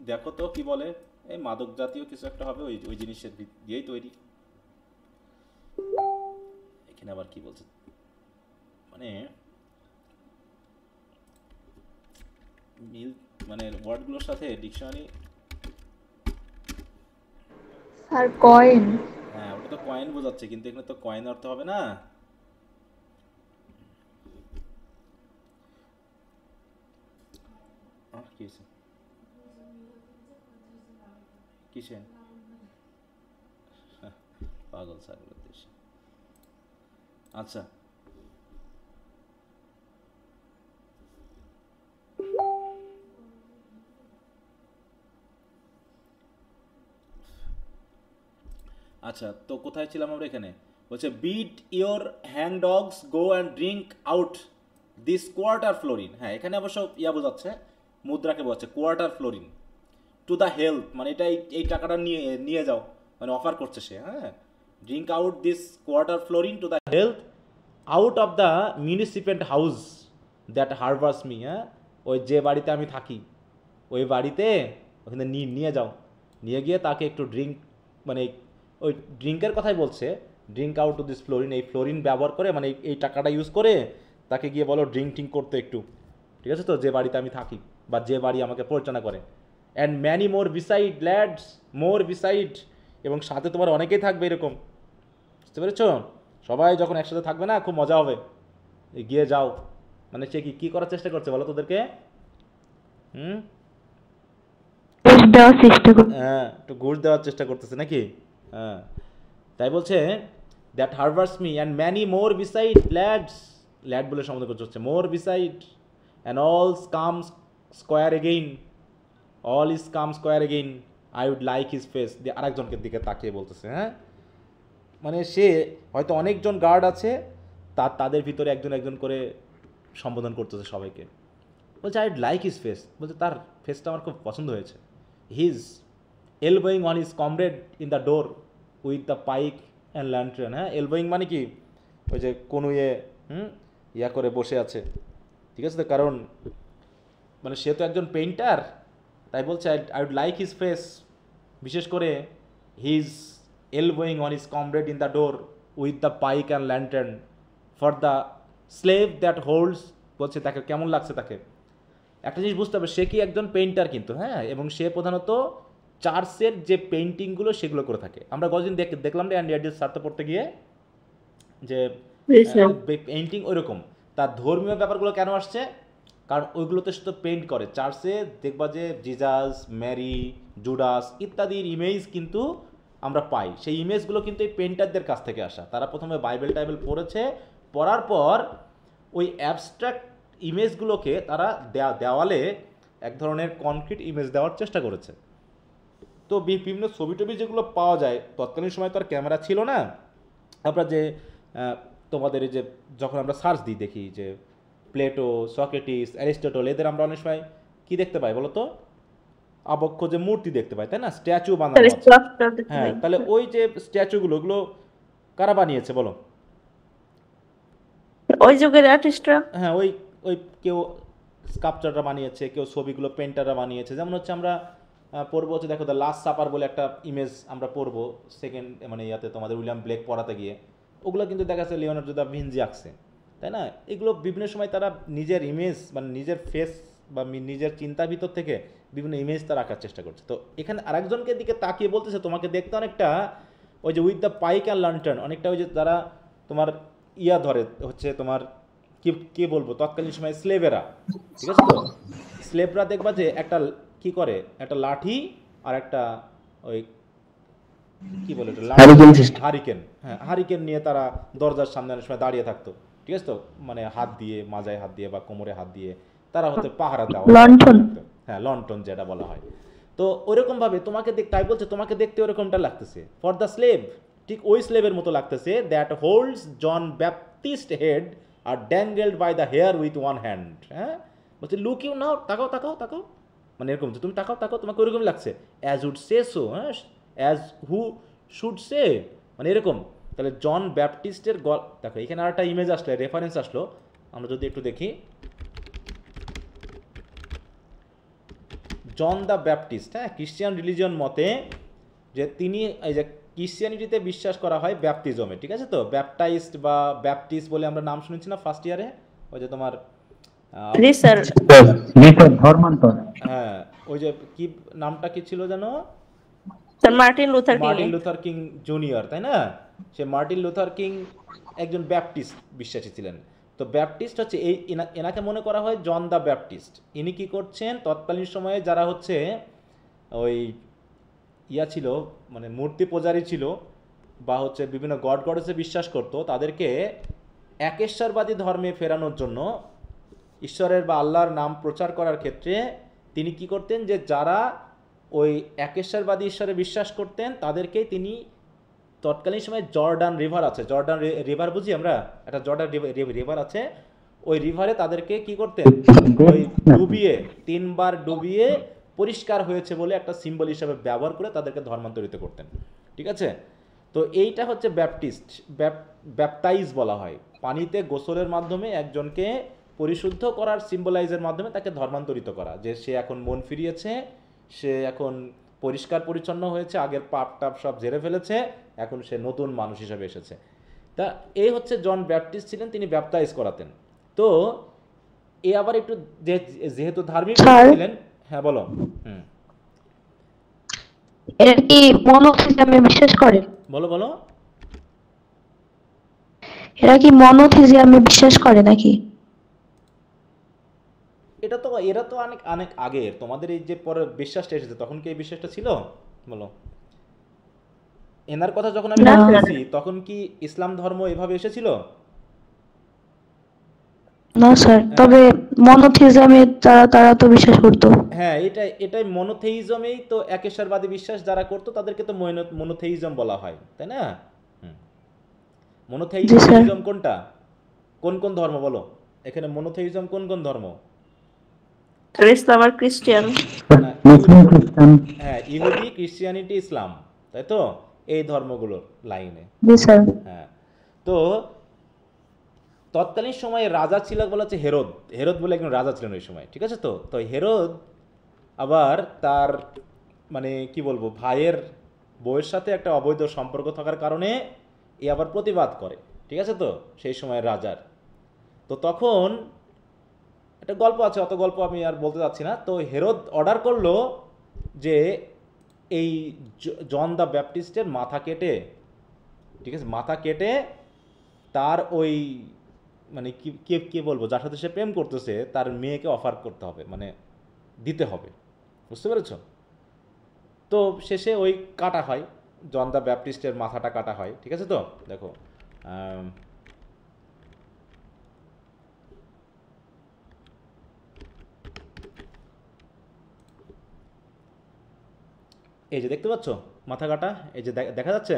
দেখো তো কি বলে, এই মাদক জাতীয় কিছু একটা হবে, ওই জিনিসের দিয়েই তৈরি। এখানে আবার কি বলছে, মানে মিল, মানে ওয়ার্ডগুলোর সাথে ডিকশনারি, আর কয়েন, হ্যাঁ ওটা তো কয়েন বোঝাচ্ছে, কিন্তু এখানে তো কয়েন অর্থ হবে না। কিসে পাগল ছাগলের দেশে। আচ্ছা আচ্ছা, তো কোথায় ছিলাম আমরা? এখানে বলছে bid your hangdogs go and drink out this quarter florin, হ্যাঁ এখানে অবশ্য বোঝাচ্ছে, মুদ্রাকে বোঝাচ্ছে quarter florin to the help, মানে এটা এই টাকাটা নিয়ে যাও, মানে অফার করছে সে, হ্যাঁ। Drink out this quarter florin to the help out of the municipal house that harbours me, হ্যাঁ ওই যে বাড়িতে আমি থাকি ওই বাড়িতে ওখানে নিয়ে যাও, নিয়ে গিয়ে তাকে একটু ড্রিঙ্ক, মানে ওই ড্রিঙ্কের কথাই বলছে, drink out to this fluorine, এই ফ্লোরিন ব্যবহার করে, মানে এই টাকাটা ইউজ করে তাকে গিয়ে বলো ড্রিঙ্ক করতে একটু, ঠিক আছে তো, যে বাড়িতে আমি থাকি বা যে বাড়ি আমাকে পরিচালনা করে। And many more beside lads, more beside, এবং সাথে তোমার অনেকেই থাকবে এরকম, বুঝতে পেরেছো? সবাই যখন একসাথে থাকবে না খুব মজা হবে, এগিয়ে যাও, মানে সে কি করার চেষ্টা করছে বলো তোদেরকে? দেওয়ার চেষ্টা করি। হ্যাঁ, একটু ঘুষ দেওয়ার চেষ্টা করতেছে নাকি? হ্যাঁ, তাই বলছে that harbours me and many more beside lads, lad বলে সম্বোধন করতে হচ্ছে, more beside and all come square again, all is come square again, I would like his face. দিয়ে আরেকজনকে দিকে তাকিয়ে বলতেছে, হ্যাঁ, মানে সে হয়তো অনেকজন গার্ড আছে, তাদের ভিতরে একজন একজন করে সম্বোধন করতেছে সবাইকে। বলছে I would like his face, বলছে তার ফেসটা আমার খুব পছন্দ হয়েছে। His elbowing on his comrade in the door with the pike and lantern. হ্যাঁ, এলবোয়িং মানে কি, ওই যে কোনো ইয়া করে বসে আছে, ঠিক আছে? তো কারণ মানে সে তো একজন পেইন্টার, তাই বলছে I would like his face, বিশেষ করে his elbowing on his comrade in the door with the pike and lantern for the slave that holds. বলছে তাকে কেমন লাগছে, তাকে একটা জিনিস বুঝতে হবে, সে কি একজন পেইন্টার কিন্তু, হ্যাঁ, এবং সে প্রধানত চার্চের যে পেইন্টিংগুলো সেগুলো করে থাকে। আমরা গতদিন দেখলাম রে অ্যান্ডিয়ার স্বার্থ পড়তে গিয়ে যে পেইন্টিং ওইরকম, তার ধর্মীয় ব্যাপারগুলো কেন আসছে, কারণ ওইগুলোতে শুধু পেইন্ট করে। চার্চে দেখবা যে জিজাস, ম্যারি, জুডাস ইত্যাদির ইমেজ কিন্তু আমরা পাই, সেই ইমেজগুলো কিন্তু এই পেইন্টারদের কাছ থেকে আসা। তারা প্রথমে বাইবেল টাইবেল পড়েছে, পড়ার পর ওই অ্যাবস্ট্রাক্ট ইমেজগুলোকে তারা দেওয়ালে এক ধরনের কনক্রিট ইমেজ দেওয়ার চেষ্টা করেছে। তো বিভিন্ন ছবি টবি যেগুলো পাওয়া যায়, তৎকালীন সময় তো আর ক্যামেরা ছিল না। আমরা যে তোমাদের এই যে যখন আমরা সার্চ দিই দেখি যে প্লেটো, সক্রেটিস, অ্যারিস্টটল, এদের আমরা অনেক সময় কি দেখতে পাই বলো তো? আবক্ষ যে মূর্তি দেখতে পাই, তাই না? স্ট্যাচু বানানো আছে। হ্যাঁ, তাহলে ওই যে স্ট্যাচুগুলো ওগুলো কারা বানিয়েছে বলো? ওই যুগের আর্টিস্টরা। হ্যাঁ, ওই ওই কেউ স্কাল্পচাররা বানিয়েছে, কেউ ছবিগুলো পেন্টাররা বানিয়েছে। যেমন হচ্ছে আমরা পড়বো হচ্ছে, দেখো দ্য লাস্ট সাপার বলে একটা ইমেজ আমরা পড়বো সেকেন্ড মানে ইয়াতে তোমাদের উইলিয়াম ব্লেক পড়াতে গিয়ে, ওগুলো কিন্তু দেখা যাচ্ছে লিওনার্দো দা ভিঞ্চি আঁকছে, তাই না? এগুলো বিভিন্ন সময় তারা নিজের ইমেজ মানে নিজের ফেস বা নিজের চিন্তার ভিতর থেকে বিভিন্ন ইমেজ তারা আঁকার চেষ্টা করছে। তো এখানে আরেকজনকে দিকে তাকিয়ে বলতেছে তোমাকে দেখতে অনেকটা ওই যে with the pike and lantern, অনেকটা ওই যে তারা তোমার ইয়া ধরে হচ্ছে তোমার কি বলবো, তৎকালীন সময় স্লেভেরা, ঠিক আছে? তো স্লেভরা দেখবা যে একটা কি করে, একটা লাঠি আর একটা ওই কি বলে হারিকেন, হ্যাঁ, হারিকেন নিয়ে তারা দরজার সামনে অনেক সময় দাঁড়িয়ে থাকতো, ঠিক আছে? তো মানে হাত দিয়ে, মাজায় হাত দিয়ে বা কোমরে হাত দিয়ে তারা হতে পাহারা দেওয়া, হ্যাঁ, লন্ঠন যেটা বলা হয়। তো ওইরকম ভাবে তোমাকে তাই বলছে তোমাকে দেখতে ওরকমটা লাগতেছে। ফর দ্য স্লেভ, ঠিক ওই স্লেভের মতো লাগতেছে, that holds John Baptist head are dangled by the hair with one hand. হ্যাঁ, বলছে লুক ইউ নাও, তাকাও তাকাও তাকাও, মানে এরকম যে তুমি তাকাও তাকাও, তোমাকে ওরকম লাগছে। অ্যাজ উড সে সো, হ্যাঁ, অ্যাজ হু শুড সে, মানে এরকম। তাহলে জন ব্যাপটিস্টের দেখো এখানে আর একটা ইমেজ আসলো, রেফারেন্স আসলো, আমরা যদি একটু দেখি। জন দ্য ব্যাপটিস্ট, হ্যাঁ, খ্রিস্টিয়ান রিলিজিয়ন মতে যে তিনি এই যে ক্রিশ্চিয়ানিটিতে বিশ্বাস করা হয় ব্যাপটিজমে, ঠিক আছে? তো ব্যাপটাইজড বা ব্যাপটিস্ট বলে আমরা নাম শুনেছি না ফার্স্ট ইয়ারে, ওই যে তোমার হ্যাঁ, ওই যে কি নামটা কি ছিল জানো? মার্টিন লুথার কিং জুনিয়র, তাই না? সে মার্টিন লুথার কিং একজন ব্যাপটিস্ট বিশ্বাসী ছিলেন। তো ব্যাপটিস্ট হচ্ছে এই এনাকে মনে করা হয় জন দ্য ব্যাপটিস্ট। ইনি কি করছেন, তৎকালীন সময়ে যারা হচ্ছে ওই ইয়া ছিল মানে মূর্তি পূজারী ছিল বা হচ্ছে বিভিন্ন গড গডেসে বিশ্বাস করতো, তাদেরকে একেশ্বরবাদী ধর্মে ফেরানোর জন্য, ঈশ্বরের বা আল্লাহর নাম প্রচার করার ক্ষেত্রে তিনি কি করতেন, যে যারা ওই একেশ্বরবাদী ঈশ্বরে বিশ্বাস করতেন তাদেরকেই তিনি তৎকালীন সময় জর্ডান রিভার আছে, জর্ডান রিভার বুঝি আমরা, একটা জর্ডান রিভার আছে, ওই রিভারে তাদেরকে কি করতেন, ওই ডুবিয়ে 3 বার ডুবিয়ে পরিষ্কার হয়েছে বলে একটা সিম্বল হিসাবে ব্যবহার করে তাদেরকে ধর্মান্তরিত করতেন, ঠিক আছে? তো এইটা হচ্ছে ব্যাপটিস্ট, ব্যাপটাইজ বলা হয়। পানিতে গোসলের মাধ্যমে একজনকে পরিশুদ্ধ করার সিম্বলাইজের মাধ্যমে তাকে ধর্মান্তরিত করা, যে সে এখন মন ফিরিয়েছে, সে এখন পরিষ্কার পরিচ্ছন্ন হয়েছে, আগের পাপ টাপ সব ঝেড়ে ফেলেছে, এখন সে নতুন মানুষ হিসেবে এসেছে। তা এই হচ্ছে জন ব্যাপটিস্ট ছিলেন, তিনি ব্যাপটাইজ করাতেন। তো এ আবার একটু যেহেতু ধার্মিক ছিলেন, হ্যাঁ বলো। এর কি মনোসিস্টেমে বিশ্বাস করে? বলো বলো। এরা কি মনোথিজিয়ামে বিশ্বাস করে নাকি? এরা তো অনেক অনেক আগের, তোমাদের এই যে পরে বিশ্বাসটা এসেছে তখন কি এই বিশ্বাসটা ছিল বলো? এনার কথা যখন আমি না। বলতেছি তখন কি ইসলাম ধর্ম এভাবে এসেছিল? না স্যার, হ্যাঁ তবে মনোথিজিয়ামে তারা তো বিশ্বাস করতো। হ্যাঁ, এটাই মনোথেইজমেই তো একেশ্বরবাদী বিশ্বাস যারা করতো তাদেরকে তো মনোথেইজম বলা হয়, তাই না? হুম। জি স্যার। মনোথেইজম কোনটা? কোন কোন ধর্ম বলো? এখানে মনোথেইজম কোন কোন ধর্ম? ইসলাম আর খ্রিস্টান। না, মুসলিম খ্রিস্টান। হ্যাঁ, ইহুদি, ক্রিশ্চিয়ানিটি, ইসলাম, তাই তো? এই ধর্মগুলোর লাইনে। জি স্যার। হ্যাঁ, তো তৎকালীন সময়ে রাজা ছিল বলা হচ্ছে হেরোদ। হেরোদ বলে একজন রাজা ছিলেন ওই সময়, ঠিক আছে? তো তো হেরোদ আবার তার মানে কি বলবো ভাইয়ের বউয়ের সাথে একটা অবৈধ সম্পর্ক থাকার কারণে এ আবার প্রতিবাদ করে, ঠিক আছে? তো সেই সময়ের রাজার তো তখন একটা গল্প আছে, অত গল্প আমি আর বলতে চাচ্ছি না। তো হেরোদ অর্ডার করলো যে এই জন দ্য ব্যাপটিস্টের মাথা কেটে, ঠিক আছে, মাথা কেটে তার ওই মানে কি কে কে বলবো যার সাথে সে প্রেম করতেছে তার মেয়েকে অফার করতে হবে, মানে দিতে হবে, বুঝতে পেরেছো? তো শেষে ওই কাটা হয়, জন দ্য ব্যাপটিস্টের মাথাটা কাটা হয়, ঠিক আছে? তো দেখো আম, এই যে দেখতে পাচ্ছ মাথা কাটা, এই যে দেখা যাচ্ছে।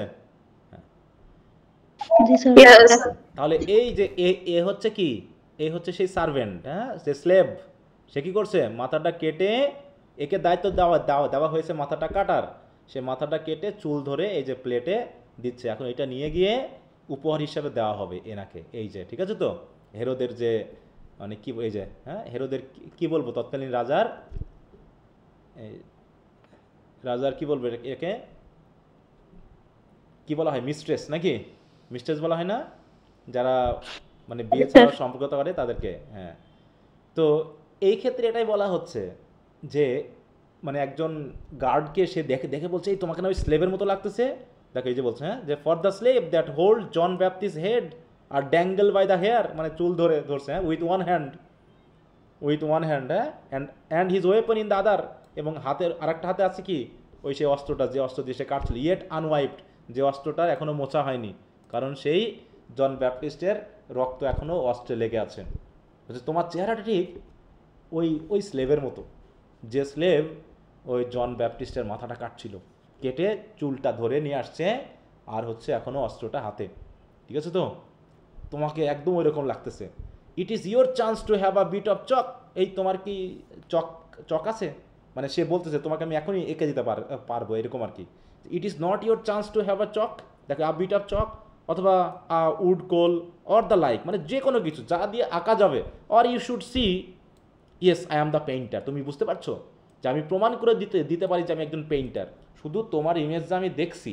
জি স্যার। Yes. তাহলে এই যে এ হচ্ছে কি, এ হচ্ছে সেই সার্ভেন্ট, হ্যাঁ, সে স্লেভ। সে কি করছে, মাথাটা কেটে একে দায়িত্ব দেওয়া দেওয়া দেওয়া হয়েছে মাথাটা কাটার। সে মাথাটা কেটে চুল ধরে এই যে প্লেটে দিচ্ছে, এখন এটা নিয়ে গিয়ে উপহার হিসাবে দেওয়া হবে এনাকে, এই যে, ঠিক আছে? তো হেরোদের যে মানে কি এই যে, হ্যাঁ, হেরোদের কি বলবো তৎকালীন রাজার এই রাজার কি বলবো একে কি বলা হয়, মিস্ট্রেস নাকি? মিস্ট্রেস বলা হয় না যারা মানে বিয়ে ছাড়া সম্পর্ক করে তাদেরকে? হ্যাঁ। তো এই ক্ষেত্রে এটাই বলা হচ্ছে যে মানে একজন গার্ডকে সে দেখে দেখে বলছে এই তোমাকে না ওই স্লেভের মতো লাগতেছে। দেখো এই যে বলছে, হ্যাঁ, যে for the slave that hold John Baptist head are dangle by the hair, মানে চুল ধরে ধরছে, হ্যাঁ, উইথ ওয়ান হ্যান্ড, হ্যাঁ, and his weapon in the other, এবং হাতের আরেকটা হাতে আছে কি ওই সেই অস্ত্রটা, যে অস্ত্র দিয়ে সে কাটছিল, ইয়েট আনওয়াইপড, যে অস্ত্রটার এখনও মোছা হয়নি, কারণ সেই জন ব্যাপটিস্টের রক্ত এখনও অস্ত্রে লেগে আছে। বলছে তোমার চেহারাটা ঠিক ওই ওই স্লেভের মতো, যে স্লেভ ওই জন ব্যাপটিস্টের মাথাটা কাটছিল, কেটে চুলটা ধরে নিয়ে আসছে, আর হচ্ছে এখনও অস্ত্রটা হাতে, ঠিক আছে? তো তোমাকে একদম ওই রকম লাগতেছে। It is your chance to have a bit of chalk, এই তোমার কি চক চক আছে? মানে সে বলতেছে তোমাকে আমি এখনই এঁকে দিতে পারবো, এরকম আর কি। It is not your chance to have a chalk, দেখো আ বিট অফ চক, অথবা a wood coal or the like, মানে যে কোনো কিছু যা দিয়ে আঁকা যাবে। Or you should see yes I am the painter, তুমি বুঝতে পারছো যে আমি প্রমাণ করে দিতে পারি যে আমি একজন পেইন্টার। শুধু তোমার ইমেজ যে আমি দেখছি,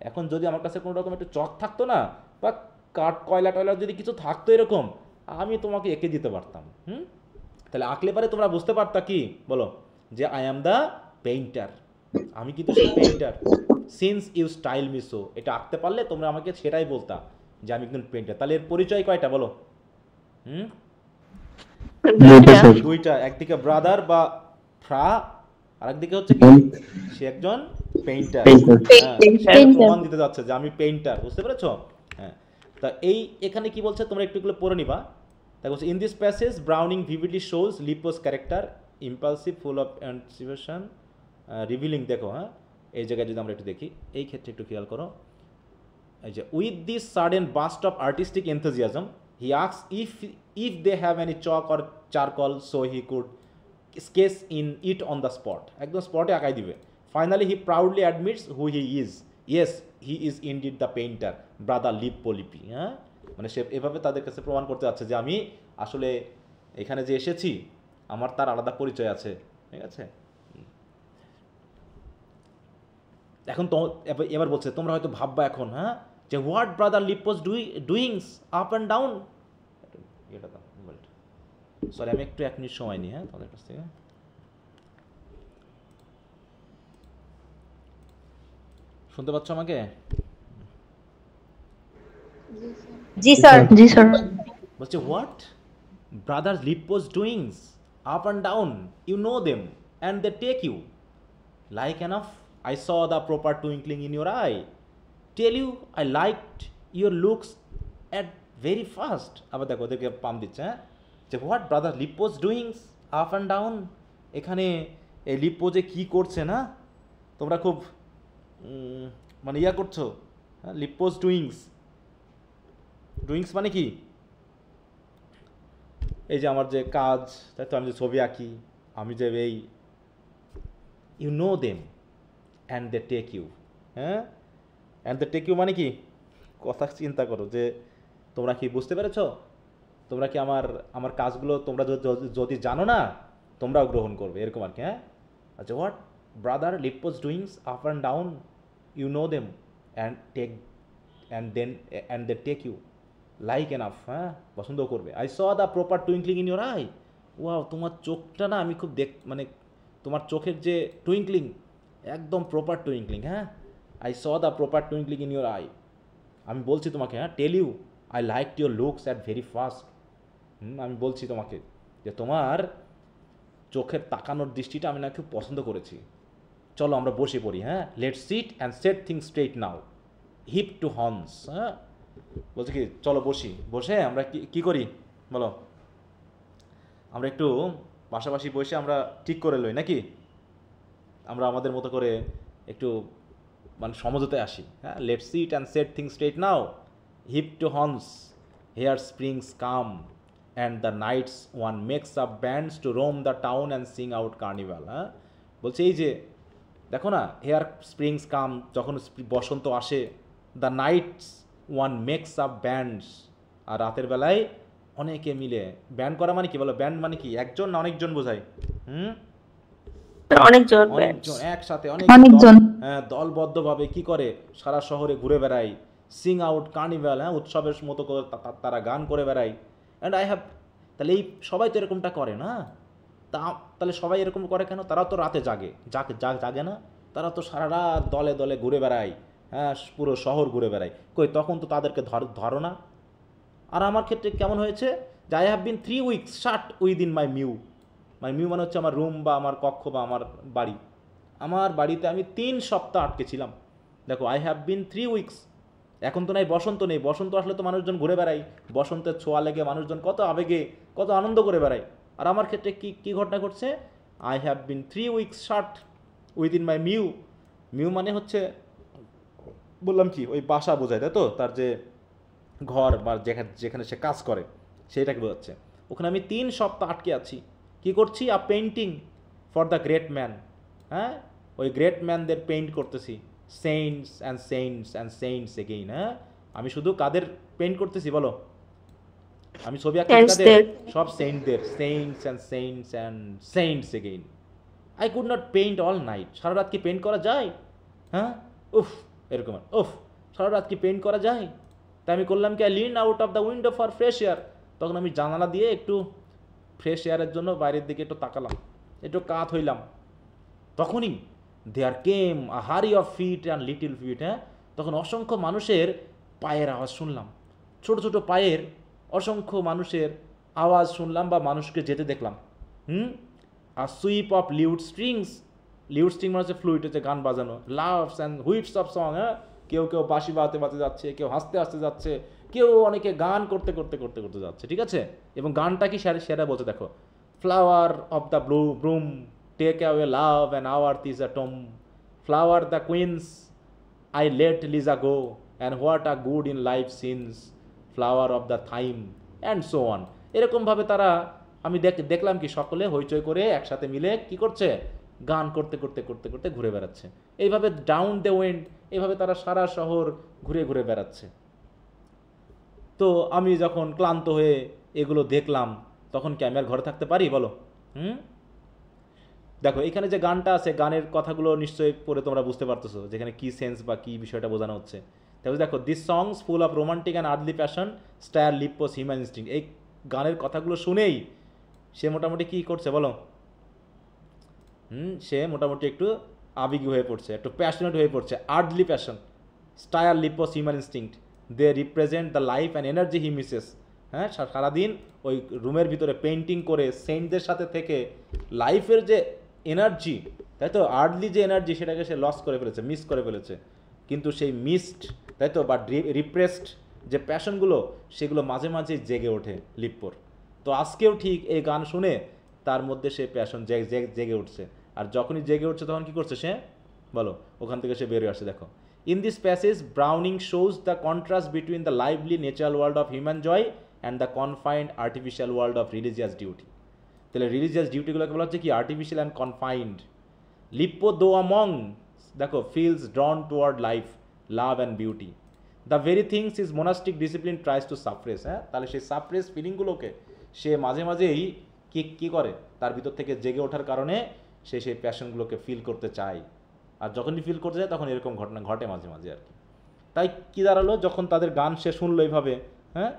এখন যদি আমার কাছে কোনো রকম একটু চক থাকতো না, বা কাঠ কয়লা টয়লা যদি কিছু থাকতো এরকম, আমি তোমাকে এঁকে দিতে পারতাম। তাহলে আঁকলে পারে তোমরা বুঝতে পারতা কি বলো, যে আই অ্যাম দ্য পেইন্টার, আমি কিন্তু সেই painter. Since you style me so, এটা আঁকতে পারলে তোমরা আমাকে সেটাই বলতা যে আমি একজন পেইন্টার। তাহলে এর পরিচয় কয়টা বলো? দুইটা, একদিকে ব্রাদার বা ফ্রা, আরেকদিকে হচ্ছে কি সে একজন পেইন্টার। হ্যাঁ, প্রমাণ দিতে যাচ্ছে যে আমি পেইন্টার, বুঝতে পেরেছো? হ্যাঁ, তা এই এখানে কি বলছে তোমরা একটু এগুলো পড়ে নিবা। দেখো in this passage Browning vividly shows Lippo's character impulsive, full of anticipation, revealing. দেখো, হ্যাঁ, এই জায়গায় যদি আমরা একটু দেখি, এই ক্ষেত্রে একটু খেয়াল করো, এই যে with this sudden burst of artistic enthusiasm he asks if they have any chalk or charcoal so he could sketch in it on the spot, একদম স্পটে আঁকাই দিবে। Finally he proudly admits who he is, yes he is indeed the painter brother Lippo Lippi. হ্যাঁ, মানে সে এভাবে তাদের কাছে প্রমাণ করতে যাচ্ছে যে আমি আসলে এখানে যে এসেছি আমার তার আলাদা পরিচয় আছে, ঠিক আছে? এখন তো এবার বলছে তোমরা হয়তো ভাববা এখন, হ্যাঁ, যে what brother Lippo's doings up and down. এটা দাও মোবাইলটা, সরি আমি একটু 1 মিনিট সময় নিই, হ্যাঁ, তোমাদের কাছ থেকে। শুনতে পাচ্ছ আমাকে? জি স্যার। জি স্যার। বলছে what brothers Lippo's doings up and down you know them and they take you like enough I saw the proper twinkling in your eye tell you I liked your looks at very first. আবার দেখো ওদেরকে পাম দিচ্ছে, হ্যাঁ, যে what brother Lippo's doings up and down. এখানে এই লিপ্পো যে কী করছে না, তোমরা খুব মানে ইয়া করছো, হ্যাঁ, লিপ্পোস ডুইংস, ডুইংস মানে কি, এই যে আমার যে কাজ, তাই তো আমি যে ছবি আঁকি, আমি যে এই you know them and they take you, হ্যাঁ, অ্যান্ড দে টেক ইউ মানে কি, কথা চিন্তা করো যে তোমরা কি বুঝতে পেরেছো, তোমরা কি আমার আমার কাজগুলো তোমরা যদি জানো না তোমরাও গ্রহণ করবে, এরকম আর কি। হ্যাঁ, আচ্ছা, what brother Lippo's doings up and down you know them and take and they take you like enough, হ্যাঁ, পছন্দ করবে। I saw the proper twinkling in your eye. Wow, তোমার চোখটা না আমি খুব মানে তোমার চোখের যে টুইঙ্কলিং, একদম প্রপার টুইঙ্কলিং, হ্যাঁ, I saw the proper twinkling in your eye. আমি বলছি তোমাকে, হ্যাঁ, tell you I like your looks at very fast. আমি বলছি তোমাকে যে তোমার চোখের তাকানোর দৃষ্টিটা আমি না খুব পছন্দ করেছি। চলো আমরা বসে পড়ি, হ্যাঁ, let sit and set things straight now, hip to horns. হ্যাঁ, বলছে কি চলো বসে আমরা কি করি বলো, আমরা একটু পাশাপাশি বসে আমরা ঠিক করে লই নাকি, আমরা আমাদের মতো করে একটু মানে সমঝোতায় আসি। হ্যাঁ, let sit and set things straight now, hip to horns, here springs come and the nights one makes up bands to roam the town and sing out carnival. হ্যাঁ, বলছে এই যে দেখো না, হেয়ার স্প্রিংস কাম, যখন বসন্ত আসে, the nights one makes up bands, আর রাতের বেলায় অনেকে মিলে ব্যান্ড করা মানে কি বলো, ব্যান্ড মানে কি একজন না অনেকজন বোঝায়, অনেকজন একসাথে অনেকজন। হ্যাঁ, দলবদ্ধভাবে কি করে সারা শহরে ঘুরে বেড়ায়, সিং আউট কার্নিভাল, হ্যাঁ, উৎসবের মতো করে তারা গান করে বেড়ায়। অ্যান্ড আই হ্যাভ, তাহলে এই সবাই তো এরকমটা করে না, তাহলে সবাই এরকম করে কেন, তারাও তো রাতে জাগে না, তারা তো সারা রাত দলে দলে ঘুরে বেড়ায়, হ্যাঁ, পুরো শহর ঘুরে বেড়ায়, কই তখন তো তাদেরকে ধরো না। আর আমার ক্ষেত্রে কেমন হয়েছে, যে I have bin 3 weeks shut within my mu মানে হচ্ছে আমার রুম বা আমার কক্ষ বা আমার বাড়ি, আমার বাড়িতে আমি 3 সপ্তাহ আটকে ছিলাম। দেখো, আই হ্যাভ বিন 3 weeks। এখন তো নাই বসন্ত, নেই বসন্ত, আসলে তো মানুষজন ঘুরে বেড়ায়, বসন্তের ছোঁয়া লেগে মানুষজন কত আবেগে কত আনন্দ করে বেড়ায়। আর আমার ক্ষেত্রে কি ঘটনা ঘটছে, I have bin 3 weeks shut within my mu মানে হচ্ছে বললাম কি, ওই বাসা বোঝায়, তাই তো, তার যে ঘর বা যেখানে সে কাজ করে সেইটাকে বোঝাচ্ছে। ওখানে আমি 3 সপ্তাহ আটকে আছি, কি করছি, a painting for the great man. হ্যাঁ, ওই গ্রেট ম্যানদের পেইন্ট করতেছি, saints and saints and saints again. হ্যাঁ, আমি শুধু কাদের পেইন্ট করতেছি বলো, আমি ছবি আঁকতেছি কাদের, সব সেইন্টদের, saints and saints and saints again. I could not paint all night, সারা রাত কি পেইন্ট করা যায়, হ্যাঁ, উফ, এরকম উফ, সারা রাত কি পেইন্ট করা যায়। তাই আমি করলাম কি, I Lin out of the window for fresh air. তখন আমি জানালা দিয়ে একটু ফ্রেশ এয়ারের জন্য বাইরের দিকে একটু তাকালাম, একটু কাত হইলাম। তখনই দেয়ার came a hurry of feet and little feet. হ্যাঁ, তখন অসংখ্য মানুষের পায়ের আওয়াজ শুনলাম, ছোট ছোট পায়ের অসংখ্য মানুষের আওয়াজ শুনলাম বা মানুষকে যেতে দেখলাম। আর সুইপ অফ লিউড স্ট্রিং মানে হচ্ছে ফ্লুইড, হচ্ছে গান বাজানো, loves and whips of song. হ্যাঁ, কেউ বাঁশি বাজাতে যাচ্ছে, কেউ হাসতে যাচ্ছে, কেউ অনেকে গান করতে যাচ্ছে, ঠিক আছে। এবং গানটা কি সেরা বলছে দেখো, flower of the bloom take away love and our is a tomb, flower the quince I let Lisa go and what a good in life since, flower of the thyme and so on. এরকমভাবে তারা, আমি দেখলাম কি সকলে হইচই করে একসাথে মিলে কি করছে, গান করতে ঘুরে বেড়াচ্ছে। এইভাবে ডাউন দ্য উইন্ড, এইভাবে তারা সারা শহর ঘুরে বেড়াচ্ছে। তো আমি যখন ক্লান্ত হয়ে এগুলো দেখলাম, তখন কি আমি আর ঘরে থাকতে পারি বলো? দেখো এখানে যে গানটা আছে, গানের কথাগুলো নিশ্চয়ই পড়ে তোমরা বুঝতে পারতেছো যেখানে কি সেন্স বা কি বিষয়টা বোঝানো হচ্ছে। তাহলে দেখো, this songs full of romantic and early passion stir Lippo's human instinct. এই গানের কথাগুলো শুনেই সে মোটামুটি কী করছে বলো, সে মোটামুটি একটু আবেগী হয়ে পড়ছে, একটু প্যাশনেট হয়ে পড়ছে। Early passion, stir Lippo's human instinct, they represent the life and energy he misses. হ্যাঁ, সারাদিন ওই রুমের ভিতরে পেন্টিং করে সেন্টদের সাথে থেকে লাইফের যে এনার্জি, তাই তো আর্লি যে এনার্জি সেটাকে সে লস করে ফেলেছে, মিস করে ফেলেছে। কিন্তু সেই মিসড, তাই তো, বা রিপ্রেসড যে প্যাশনগুলো সেগুলো মাঝে মাঝে জেগে ওঠে লিপ্পোর। তো আজকেও ঠিক এই গান শুনে তার মধ্যে সে প্যাশন জেগে উঠছে। আর যখনই জেগে উঠছে তখন কি করছে সে, বলো, ওখান থেকে সে বেরিয়ে আসছে। দেখো, in this passage Browning shows the contrast between the lively natural world of human joy and the confined artificial world of religious duty. তাহলে রিলিজিয়াস ডিউটিগুলোকে বলা হচ্ছে কি আর্টিফিশিয়াল অ্যান্ড কনফাইন্ড। লিপ্পো দো আমং, দেখো, feels ড্রন toward life, love and beauty, the very things is মোনাস্টিক discipline tries to suppress. হ্যাঁ, তাহলে সেই সাপ্রেস ফিলিংগুলোকে সে মাঝে মাঝেই কী করে তার ভিতর থেকে জেগে ওঠার কারণে সে সেই প্যাশনগুলোকে ফিল করতে চায়। আর যখনই ফিল করতে যায় তখন এরকম ঘটনা ঘটে মাঝে মাঝে আর কি। তাই কী দাঁড়ালো, যখন তাদের গান সে শুনলো এইভাবে, হ্যাঁ,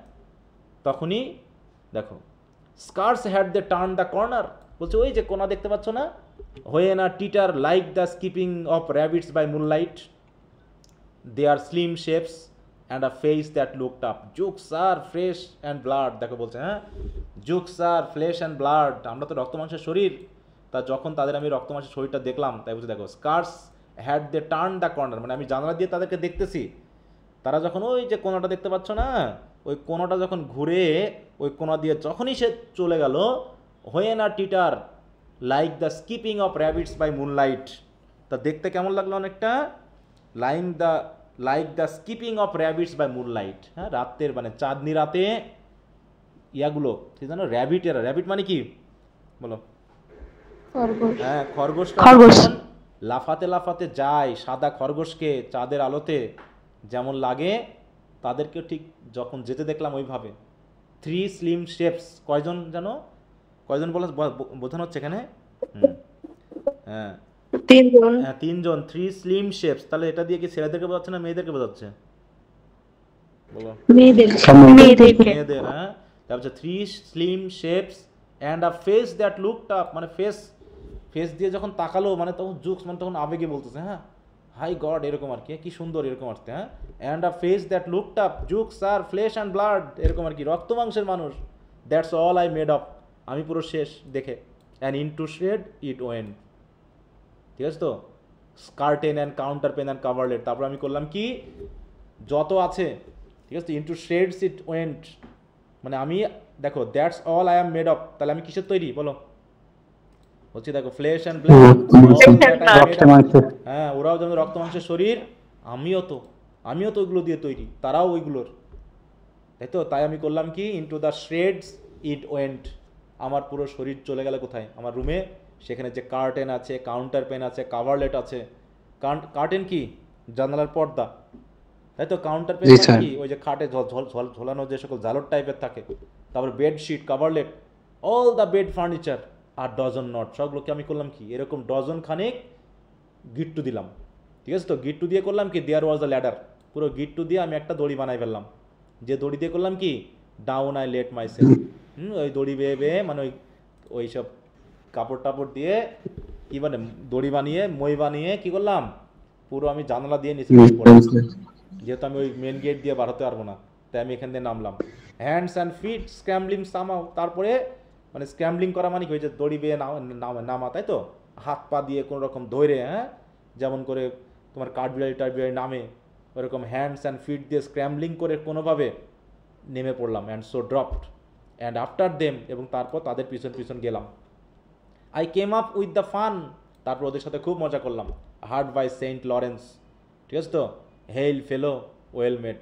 তখনই দেখো, scarce had they turn the corner, বলছে ওই যে কোনা দেখতে পাচ্ছ না, হয়ে না titter like the skipping of rabbits by moonlight, they are slim shapes and a face that looked up, zooks are flesh and blood. দেখো বলছে, হ্যাঁ, zooks are flesh and blood, আমরা তো রক্ত মাংসের শরীর। তা যখন তাদের আমি রক্ত মাংসের শরীরটা দেখলাম, তাই বলছে দেখো, scarce had they turn the corner, মানে আমি জানালা দিয়ে তাদেরকে দেখতেছি, তারা যখন ওই যে কোনাটা দেখতে পাচ্ছ না, ওই কোনাটা যখন ঘুরে ওই কোনা দিয়ে যখনই সে চলে গেল, হয়ে না titter like the skipping of rabbits by moonlight, তা দেখতে কেমন লাগলো অনেকটা like the skipping of rabbits by moonlight. হ্যাঁ, রাতের মানে চাঁদনি রাতে ইয়াগুলো ঠিক জানো, র্যাবিট মানে কি বলো, খরগোশ। হ্যাঁ, খরগোশটা খরগোশ। যখন লাফাতে লাফাতে যায় সাদা খরগোশকে চাঁদের আলোতে যেমন লাগে, তাদেরকে ঠিক যখন যেতে দেখলাম ওইভাবে। 3 স্লিম শেপস, কয়জন জানো, কয়জন বলা বোঝানো হচ্ছে এখানে? হ্যাঁ, 3 জন। হ্যাঁ, 3 জন, 3 স্লিম শেপস। তাহলে এটা দিয়ে কি ছেলেদেরকে বোঝাচ্ছে না মেয়েদেরকে বোঝাচ্ছে বলো? মেয়েদেরকে। মেয়েদের। হ্যাঁ, তারপর 3 slim shapes and a face that looked up, মানে ফেস দিয়ে যখন তাকালো, মানে তখন জুকস, মানে তখন আবেগে বলতেছে, হ্যাঁ, হাই গড, এরকম আর কি, কি সুন্দর, এরকম আর কি। হ্যাঁ, and a face that looked up, zooks are flesh and blood, এরকম আর কি, রক্ত মাংসের মানুষ। That's all I made of, আমি পুরো শেষ দেখে। And into shred it went, ঠিক আছে তো, curtain and counterpane and coverlet, তারপর আমি করলাম কি, যত আছে, ঠিক আছে, ইনটু শেডস ইট ওয়েন্ট, মানে আমি দেখো, that's all I am made of, তাহলে আমি কিসের তৈরি বলো, হচ্ছে দেখো, ফ্লেশ অ্যান্ড ব্লাড, হ্যাঁ, ওরাও যেমন রক্ত মাংসের শরীর, আমিও তো ওইগুলো দিয়ে তৈরি, তারাও ওইগুলোর, তাই তো। তাই আমি করলাম কি, into the shades it went, আমার পুরো শরীর চলে গেল কোথায়, আমার রুমে, সেখানে যে কার্টেন আছে, কাউন্টার পেন আছে, কাভারলেট আছে। কার্টেন কি, জানালার পর্দা, তাই তো। কাউন্টার পেন কি, ওই যে খাটে ঝোলানো যে সকল জালর টাইপের থাকে। তারপর bedsheet, coverlet, all the bed furniture, আর ডজন নট, সবগুলোকে আমি করলাম কি, এরকম ডজন খানেক গিট্টু দিলাম, ঠিক আছে তো। গিট্টু দিয়ে করলাম কি, দেয়ার ওয়াজ দ্য ল্যাডার, পুরো গিট্টু দিয়ে আমি একটা দড়ি বানাই ফেললাম, যে দড়ি দিয়ে করলাম কি, down I let my self, ওই দড়ি বেয়ে বেয়ে, মানে ওই সব কাপড় টাপড় দিয়ে কি মানে দড়ি বানিয়ে, মই বানিয়ে কি করলাম, পুরো আমি জানালা দিয়ে নিচে পড়লাম, যেহেতু আমি ওই মেন গেট দিয়ে বার হতে পারবো না, তাই আমি এখান দিয়ে নামলাম। হ্যান্ডস অ্যান্ড ফিট স্ক্র্যাম্বলিং সামাও, তারপরে মানে স্ক্র্যাম্বলিং করা মানে কি, ওই যে দড়ি বেয়ে নামা, তাই তো, হাত পা দিয়ে কোনো রকম ধরে, হ্যাঁ, যেমন করে তোমার কাঠবিড়ালি নামে, ওরকম হ্যান্ডস অ্যান্ড ফিট দিয়ে স্ক্র্যাম্বলিং করে কোনোভাবে নেমে পড়লাম। And so dropped and after them, এবং তারপর তাদের পিছন পিছন গেলাম। I came up with the fun, তারপর ওদের সাথে খুব মজা করলাম। হার্ড বাই সেন্ট লরেন্স, ঠিক আছে তো, হেইল ফেলো ওয়েল মেড,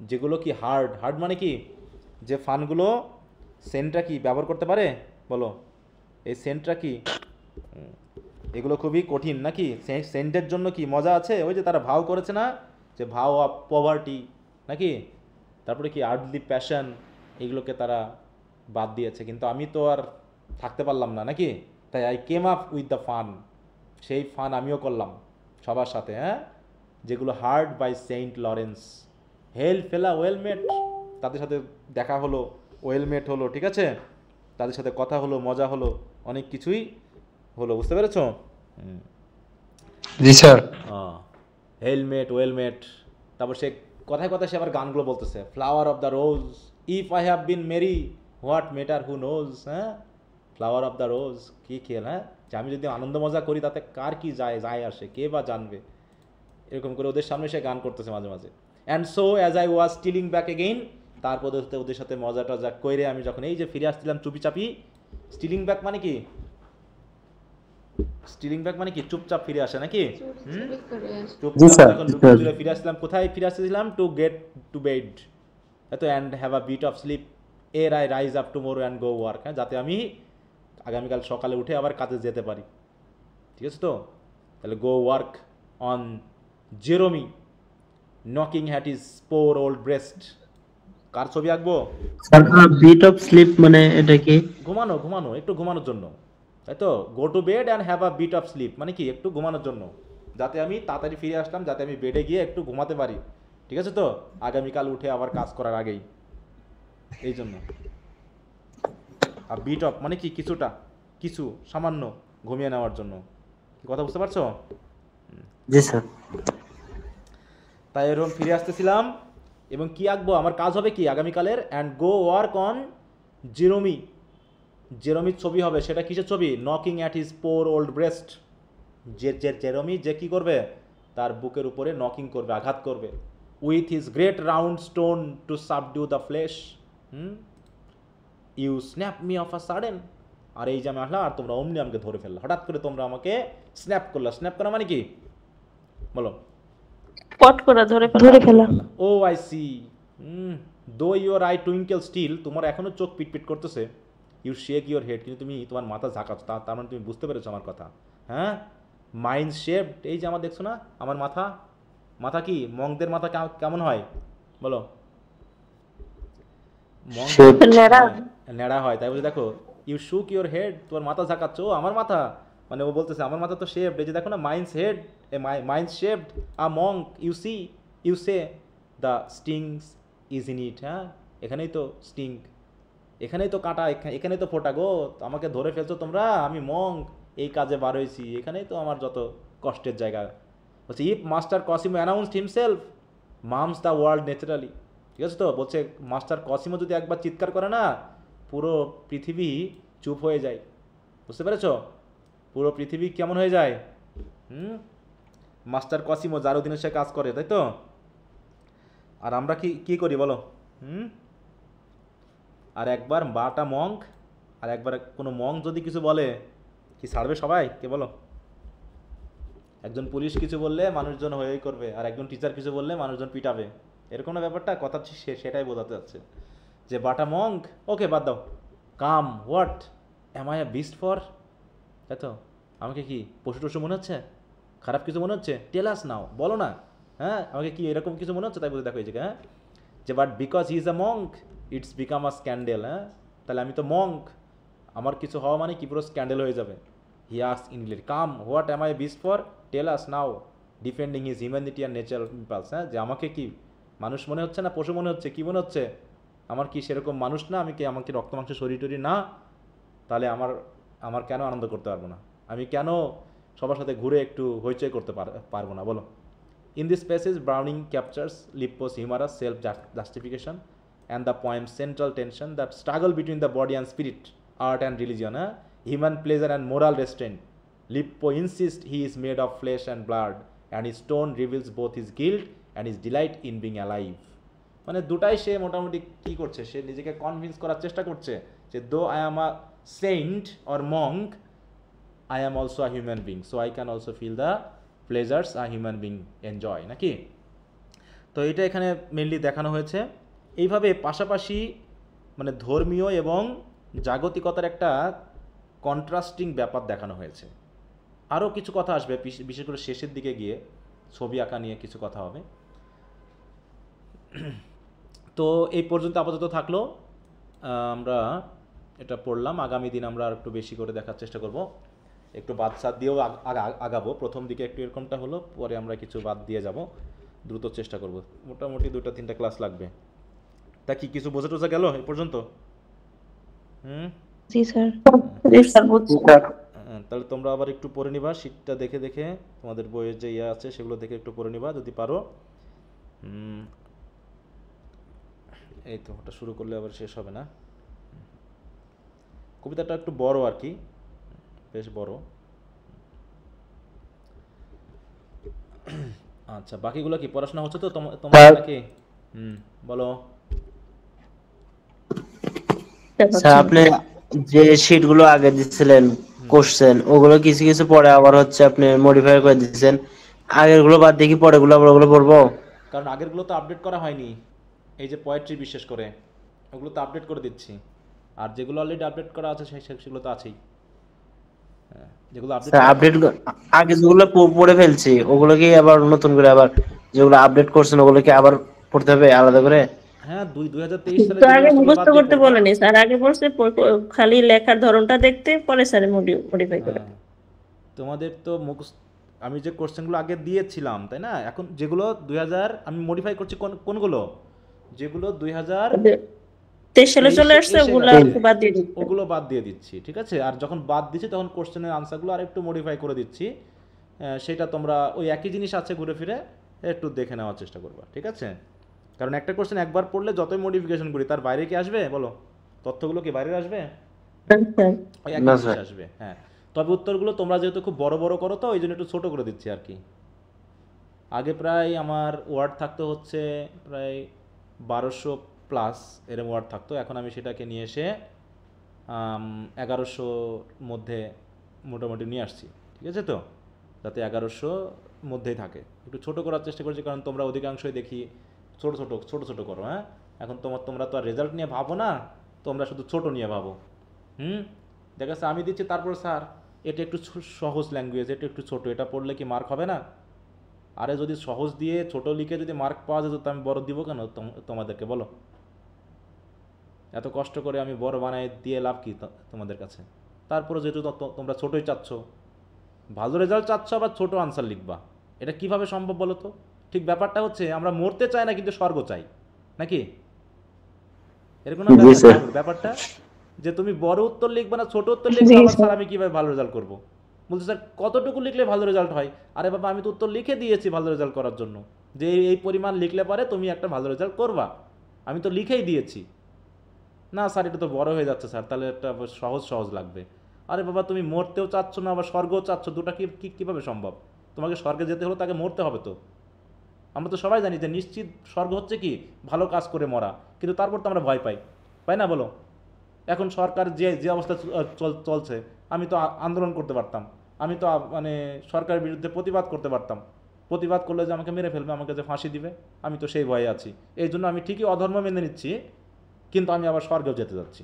যেগুলো কি হার্ড মানে কি, যে ফানগুলো সেন্টটা কি ব্যবহার করতে পারে বলো, এই সেন্টটা কি, এগুলো খুবই কঠিন নাকি, সেন্টের জন্য কি মজা আছে, ওই যে তারা ভাও করেছে না, যে ভাও অফ পভার্টি নাকি, তারপরে কি আর্লি প্যাশন, এগুলোকে তারা বাদ দিয়েছে, কিন্তু আমি তো আর থাকতে পারলাম না নাকি, তাই I came up with the fun, সেই ফান আমিও করলাম সবার সাথে, হ্যাঁ, যেগুলো হার্ড বাই সেন্ট লরেন্স। হেল ফেলা ওয়েলমেট, তাদের সাথে দেখা হলো, ওয়েলমেট হলো, ঠিক আছে, তাদের সাথে কথা হলো, মজা হলো, অনেক কিছুই হলো, বুঝতে পেরেছো? জি স্যার। হেলমেট ওয়েলমেট, তারপর সে কথায় কথায় সে আবার গানগুলো বলতেছে, flower of the rose, if I have been merry what matter who knows. হ্যাঁ, ফ্লাওয়ার অফ দ্য রোজ, কী খেল, হ্যাঁ, যে আমি যদি আনন্দ মজা করি তাতে কার কি যায় আসে, কে বা জানবে, এরকম করে ওদের সামনে সে গান করতেছে মাঝে মাঝে। And so as I was stealing back again, তারপর ওদের সাথে মজা টজা কইরে আমি যখন এই যে ফিরে আসছিলাম চুপি চাপি, স্টিলিং ব্যাক মানে কি, স্টিলিং ব্যাক মানে কি চুপচাপ ফিরে আসে নাকি, চুরি করে আসে। চুপচাপ যখন লুকিয়ে ফিরে আসছিলাম, কোথায় ফিরে আসছিলাম, টু গেট টু বেড, এত and have a bit of sleep ere I rise up tomorrow and go work, হ্যাঁ, যাতে আমি আগামীকাল সকালে উঠে আবার কাজে যেতে পারি, ঠিক আছে তো। তাহলে go work on Jerome knocking at his poor old breast. কার ছবি আঁকবো? বিট অফ স্লিপ মানে এটা কি? ঘুমানো, ঘুমানো, একটু ঘুমানোর জন্য, তাই তো। Go to bed and have a bit of sleep মানে কি একটু ঘুমানোর জন্য, যাতে আমি তাড়াতাড়ি ফিরে আসলাম, যাতে আমি বেডে গিয়ে একটু ঘুমাতে পারি, ঠিক আছে তো, আগামীকাল উঠে আবার কাজ করার আগেই, এই জন্য। আর বিট অফ মানে কি কিছুটা, কিছু সামান্য ঘুমিয়ে নেওয়ার জন্য, কি কথা বুঝতে পারছো? জি স্যার। তাই এরকম ফিরে আসতেছিলাম, এবং কি আঁকবো, আমার কাজ হবে কি আগামীকালের, and go work on Jerome, জেরোমির ছবি হবে, সেটা কিসের ছবি, knocking at his poor old breast, Jerome যে কি করবে, তার বুকের উপরে নকিং করবে, আঘাত করবে, with his great round stone to subdue the flesh, you snap me of a sudden, আর এই যে আমি আসলাম আর তোমরা অমনি আমাকে ধরে ফেললা, হঠাৎ করে তোমরা আমাকে স্ন্যাপ করলা, স্ন্যাপ করা মানে কি বলো, পট করে ধরে ফেলা। ও আই সি, দো ইউর আই টুইঙ্কেল স্টিল, তোমার এখনো চোখ পিটপিট করতেছে, ইউ শেক ইউর হেড, কিন্তু তুমি তোমার মাথা ঝাঁকাচ্ছ, তার মানে তুমি বুঝতে পেরেছো আমার কথা, হ্যাঁ। মাইন্ড শেপড, এই যে আমার দেখছো না আমার মাথা, মাথা কি মংদের মাথা কেমন হয় বলো, ন্যাড়া হয়, তাই বলে দেখো, ইউ শুক ইউর হেড, তোমার মাথা ঝাঁকাচ্ছ, ও আমার মাথা, মানে ও বলতেছে আমার মাথা তো শেপড, এই যে দেখো না minds head, minds shaped a monk, you see, you say the stings is in it, হ্যাঁ, এখানেই তো স্টিং, এখানেই তো কাঁটা, এখানেই তো ফোটা গো, আমাকে ধরে ফেলছো তোমরা, আমি মঙ্ক, এই কাজে বার হয়েছি, এখানেই তো আমার যত কষ্টের জায়গা। বলছে if master Cosimo announced himself mum's the world naturally, ঠিক আছে তো, বলছে মাস্টার কসিমো যদি একবার চিৎকার করে না, পুরো পৃথিবী চুপ হয়ে যায়, বুঝতে পেরেছো, পুরো পৃথিবী কেমন হয়ে যায়, মাস্টার কসিমো যার অধীনে সে কাজ করে, তাই তো। আর আমরা কি করি বলো, আর একবার বাটা মঙ্ক, আর একবার কোনো মঙ্ক যদি কিছু বলে, কি ছাড়বে সবাই, কে বলো, একজন পুলিশ কিছু বললে মানুষজন হয়েই করবে, আর একজন টিচার কিছু বললে মানুষজন পিটাবে, এরকম না ব্যাপারটা, কথা সেটাই বোঝাতে যাচ্ছে, যে বাটা মঙ্ক, ওকে বাদ দাও, come what am I a beast for, তাই তো, আমাকে কি পশু টশু মনে হচ্ছে, খারাপ কিছু মনে হচ্ছে, টেল আস নাও, বলো না, হ্যাঁ, আমাকে কি এরকম কিছু মনে হচ্ছে, তাই বলে দেখো এই জায়গায়, হ্যাঁ, যে but because he is a Monk it's become a scandal, হ্যাঁ, তাহলে আমি তো মঙ্ক, আমার কিছু হওয়া মানে কি পুরো স্ক্যান্ডেল হয়ে যাবে। He asked indirectly, come what am I beast for, tell us now, defending his humanity and natural impulse, হ্যাঁ, যে আমাকে কি মানুষ মনে হচ্ছে না পশু মনে হচ্ছে, কি মনে হচ্ছে, আমার কি সেরকম মানুষ না, আমাকে রক্ত মাংস শরীর টরি না, তাহলে আমার কেন আনন্দ করতে পারবো না, আমি কেন সবার সাথে ঘুরে একটু হইচই করতে পারবো না বলো। In this passage Browning captures Lippo's humorous self justification and the poem's central tension, that struggle between the body and spirit, art and religion, human pleasure and moral restraint. Lippo insists he is made of flesh and blood, and his tone reveals both his guilt and his delight in being alive. মানে দুটাই সে মোটামুটি কি করছে, সে নিজেকে convince করার চেষ্টা করছে যে though I am a saint or monk, I am also a human being, so I can also feel the pleasures a human being enjoy, নাকি। তো এটা এখানে মেনলি দেখানো হয়েছে, এইভাবে পাশাপাশি মানে ধর্মীয় এবং জাগতিকতার একটা কন্ট্রাস্টিং ব্যাপার দেখানো হয়েছে। আরও কিছু কথা আসবে, বিশেষ করে শেষের দিকে গিয়ে ছবি আঁকা নিয়ে কিছু কথা হবে। তো এই পর্যন্ত আপাতত থাকলো, আমরা এটা পড়লাম, আগামী দিন আমরা আর একটু বেশি করে দেখার চেষ্টা করব, একটু বাদ সাদ দিয়েও আগাবো। প্রথম দিকে একটু এরকমটা হলো, পরে আমরা কিছু বাদ দিয়ে যাব, দ্রুত চেষ্টা করব, মোটামুটি 2-3টা ক্লাস লাগবে। তা কি কিছু বোঝা টোঝা গেল এই পর্যন্ত? জি স্যার। তাহলে তোমরা আবার একটু পড়ে নিবা, শীটটা দেখে দেখে তোমাদের বইয়ের যে ইয়ে আছে সেগুলো দেখে একটু পড়ে নিবা যদি পারো। এই তো ওটা শুরু করলে আবার শেষ হবে না। কবিতাটা একটু বড় আর কি, বেশ বড়। আচ্ছা বাকিগুলো কি পড়াশোনা হচ্ছে তো তোমার নাকি? বলো। স্যার আপনি যে শীট গুলো আগে দিছিলেন কোশ্চেন, ওগুলো কিছু কিছু পরে আবার হচ্ছে আপনি মডিফাই করে দিচ্ছেন, আগের গুলো বাদ দিয়ে কি পরে গুলো আবার ওগুলো পড়বো? কারণ আগেরগুলো তো আপডেট করা হয়নি, এই যে পোয়েট্রি বিশেষ করে ওগুলো তো আপডেট করে দিচ্ছি, আর যেগুলো অলরেডি আপডেট করা আছে সেগুলো তো আছেই। যেগুলো আপডেট আগে যেগুলো পড়ে ফেলছি ওগুলো কি আবার নতুন করে আবার যেগুলো আপডেট করছেন ওগুলো কি আবার পড়তে হবে আলাদা করে? হ্যাঁ 2023 সালে তো আগে মুখস্থ করতে বলেনি স্যার, আগে বলছে খালি লেখার ধরনটা দেখতে, পরে স্যার মডিফাই করে। তোমাদের তো মুখস্থ, আমি যে কোশ্চেনগুলো আগে দিয়েছিলাম তাই না, এখন যেগুলো 2000 আমি মডিফাই করছি কোনগুলো, যেগুলো 2023 সালে চলে আসছে ওগুলো বাদ দিয়ে দিচ্ছি, ওগুলো বাদ দিয়ে দিচ্ছি, ঠিক আছে। আর যখন বাদ দিচ্ছি তখন কোশ্চেনের আনসারগুলো আর একটু মডিফাই করে দিচ্ছি, সেটা তোমরা ওই একই জিনিস আছে ঘুরে ফিরে একটু দেখে নেওয়ার চেষ্টা করবা, ঠিক আছে। কারণ একটা কোশ্চেন একবার পড়লে যতই মডিফিকেশন করি তার বাইরে কি আসবে বলো, তথ্যগুলো কি বাইরে আসবে? ওই একই জিনিস আসবে। হ্যাঁ তবে উত্তরগুলো তোমরা যেহেতু খুব বড় বড় করো তো ওই জন্য একটু ছোট করে দিচ্ছি আর কি। আগে প্রায় আমার ওয়ার্ড থাকতো হচ্ছে প্রায় 1200+ এরকম ওয়ার্ড থাকতো, এখন আমি সেটাকে নিয়ে এসে 1100 মধ্যে মোটামুটি নিয়ে আসছি, ঠিক আছে। তো যাতে 1100 মধ্যেই থাকে, একটু ছোট করার চেষ্টা করছি, কারণ তোমরা অধিকাংশই দেখি ছোট ছোট করো। হ্যাঁ এখন তোমরা তো আর রেজাল্ট নিয়ে ভাবো না, তোমরা শুধু ছোট নিয়ে ভাবো। দেখা যাচ্ছে আমি দিচ্ছি, তারপর স্যার এটা একটু সহজ ল্যাঙ্গুয়েজ, এটা একটু ছোট, এটা পড়লে কি মার্ক হবে না? আরে যদি সহজ দিয়ে ছোট লিখে যদি মার্ক পাওয়া যেত তো আমি বড় দিব কেন তোমাদেরকে বলো? এত কষ্ট করে আমি বড় বানাই দিয়ে লাভ কি তোমাদের কাছে? তারপরে যেহেতু তোমরা ছোটই চাচ্ছ, ভালো রেজাল্ট চাচ্ছ, আবার ছোট আনসার লিখবা, এটা কিভাবে সম্ভব বলো তো? ঠিক ব্যাপারটা হচ্ছে আমরা মরতে চাই না কিন্তু স্বর্গ চাই, নাকি এরকম ব্যাপারটা? যে তুমি বড় উত্তর লিখবে না ছোট উত্তর লিখবে, আবার স্যার আমি কিভাবে ভালো রেজাল্ট করবো? বলছে স্যার কতটুকু লিখলে ভালো রেজাল্ট হয়? আরে বাবা আমি তো উত্তর লিখে দিয়েছি ভালো রেজাল্ট করার জন্য, যে এই পরিমাণ লিখলে পারে তুমি একটা ভালো রেজাল্ট করবা, আমি তো লিখেই দিয়েছি। না স্যার এটা তো বড় হয়ে যাচ্ছে স্যার, তাহলে একটা সহজ লাগবে। আরে বাবা তুমি মরতেও চাচ্ছ না আবার স্বর্গও চাচ্ছ, দুটা কীভাবে সম্ভব? তোমাকে স্বর্গে যেতে হলে তাকে মরতে হবে তো। আমরা তো সবাই জানি যে নিশ্চিত স্বর্গ হচ্ছে কি ভালো কাজ করে মরা, কিন্তু তারপর তো আমরা ভয় পাই না বলো? এখন সরকার যে অবস্থা চলছে, আমি তো আন্দোলন করতে পারতাম, আমি তো মানে সরকারের বিরুদ্ধে প্রতিবাদ করতে পারতাম, প্রতিবাদ করলে যে আমাকে মেরে ফেলবে, আমাকে যে ফাঁসি দিবে, আমি তো সেই ভয়ে আছি। এই জন্য আমি ঠিকই অধর্ম মেনে নিচ্ছি, কিন্তু আমি আবার স্বর্গেও যেতে যাচ্ছি।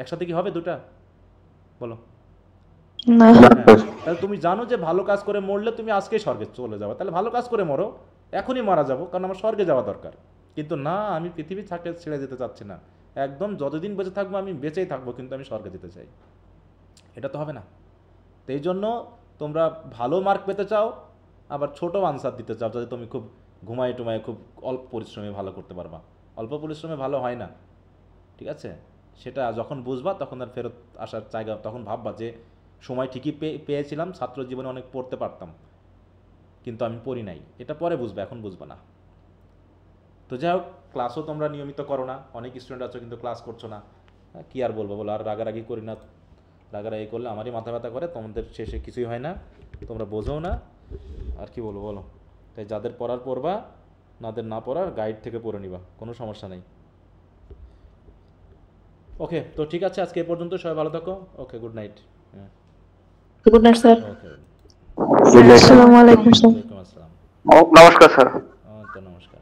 একসাথে কি হবে দুটা বলো? তাহলে তুমি জানো যে ভালো কাজ করে মরলে তুমি আজকেই স্বর্গে চলে যাবে, তাহলে ভালো কাজ করে মরো, এখনই মারা যাবো, কারণ আমার স্বর্গে যাওয়া দরকার। কিন্তু না, আমি পৃথিবী ছেড়ে যেতে চাচ্ছি না, একদম যতদিন বেঁচে থাকবো আমি বেঁচেই থাকবো, কিন্তু আমি স্বর্গে যেতে চাই। এটা তো হবে না। তো এই জন্য তোমরা ভালো মার্ক পেতে চাও, আবার ছোট আনসার দিতে চাও, যাতে তুমি খুব ঘুমায় খুব অল্প পরিশ্রমে ভালো করতে পারবা। অল্প পরিশ্রমে ভালো হয় না, ঠিক আছে। সেটা যখন বুঝবা তখন আর ফেরত আসার জায়গা, তখন ভাববা যে সময় ঠিকই পেয়েছিলাম, ছাত্র জীবনে অনেক পড়তে পারতাম, কিন্তু আমি পড়ি নাই, এটা পরে বুঝবা, এখন বুঝবা না। তো যাই হোক, ক্লাসও তোমরা নিয়মিত করো না, অনেক স্টুডেন্ট আছো কিন্তু ক্লাস করছো না, কি আর বলবো বলো। আর রাগারাগি করি না, রাগারাগি করলে আমারই মাথা ব্যথা করে, তোমাদের শেষে কিছুই হয় না, তোমরা বোঝোও না, আর কি বলবো বলো। তাই যাদের পড়ার পড়বা, নাদের না পড়ার গাইড থেকে পড়ে নিবা, কোনো সমস্যা নেই। ওকে, তো ঠিক আছে, আজকে এ পর্যন্ত, সবাই ভালো থাকো। Okay, good night. Good night sir. Okay, আসসালামু আলাইকুম স্যার। ওয়ালাইকুম আসসালাম। নমস্কার স্যার। নমস্কার।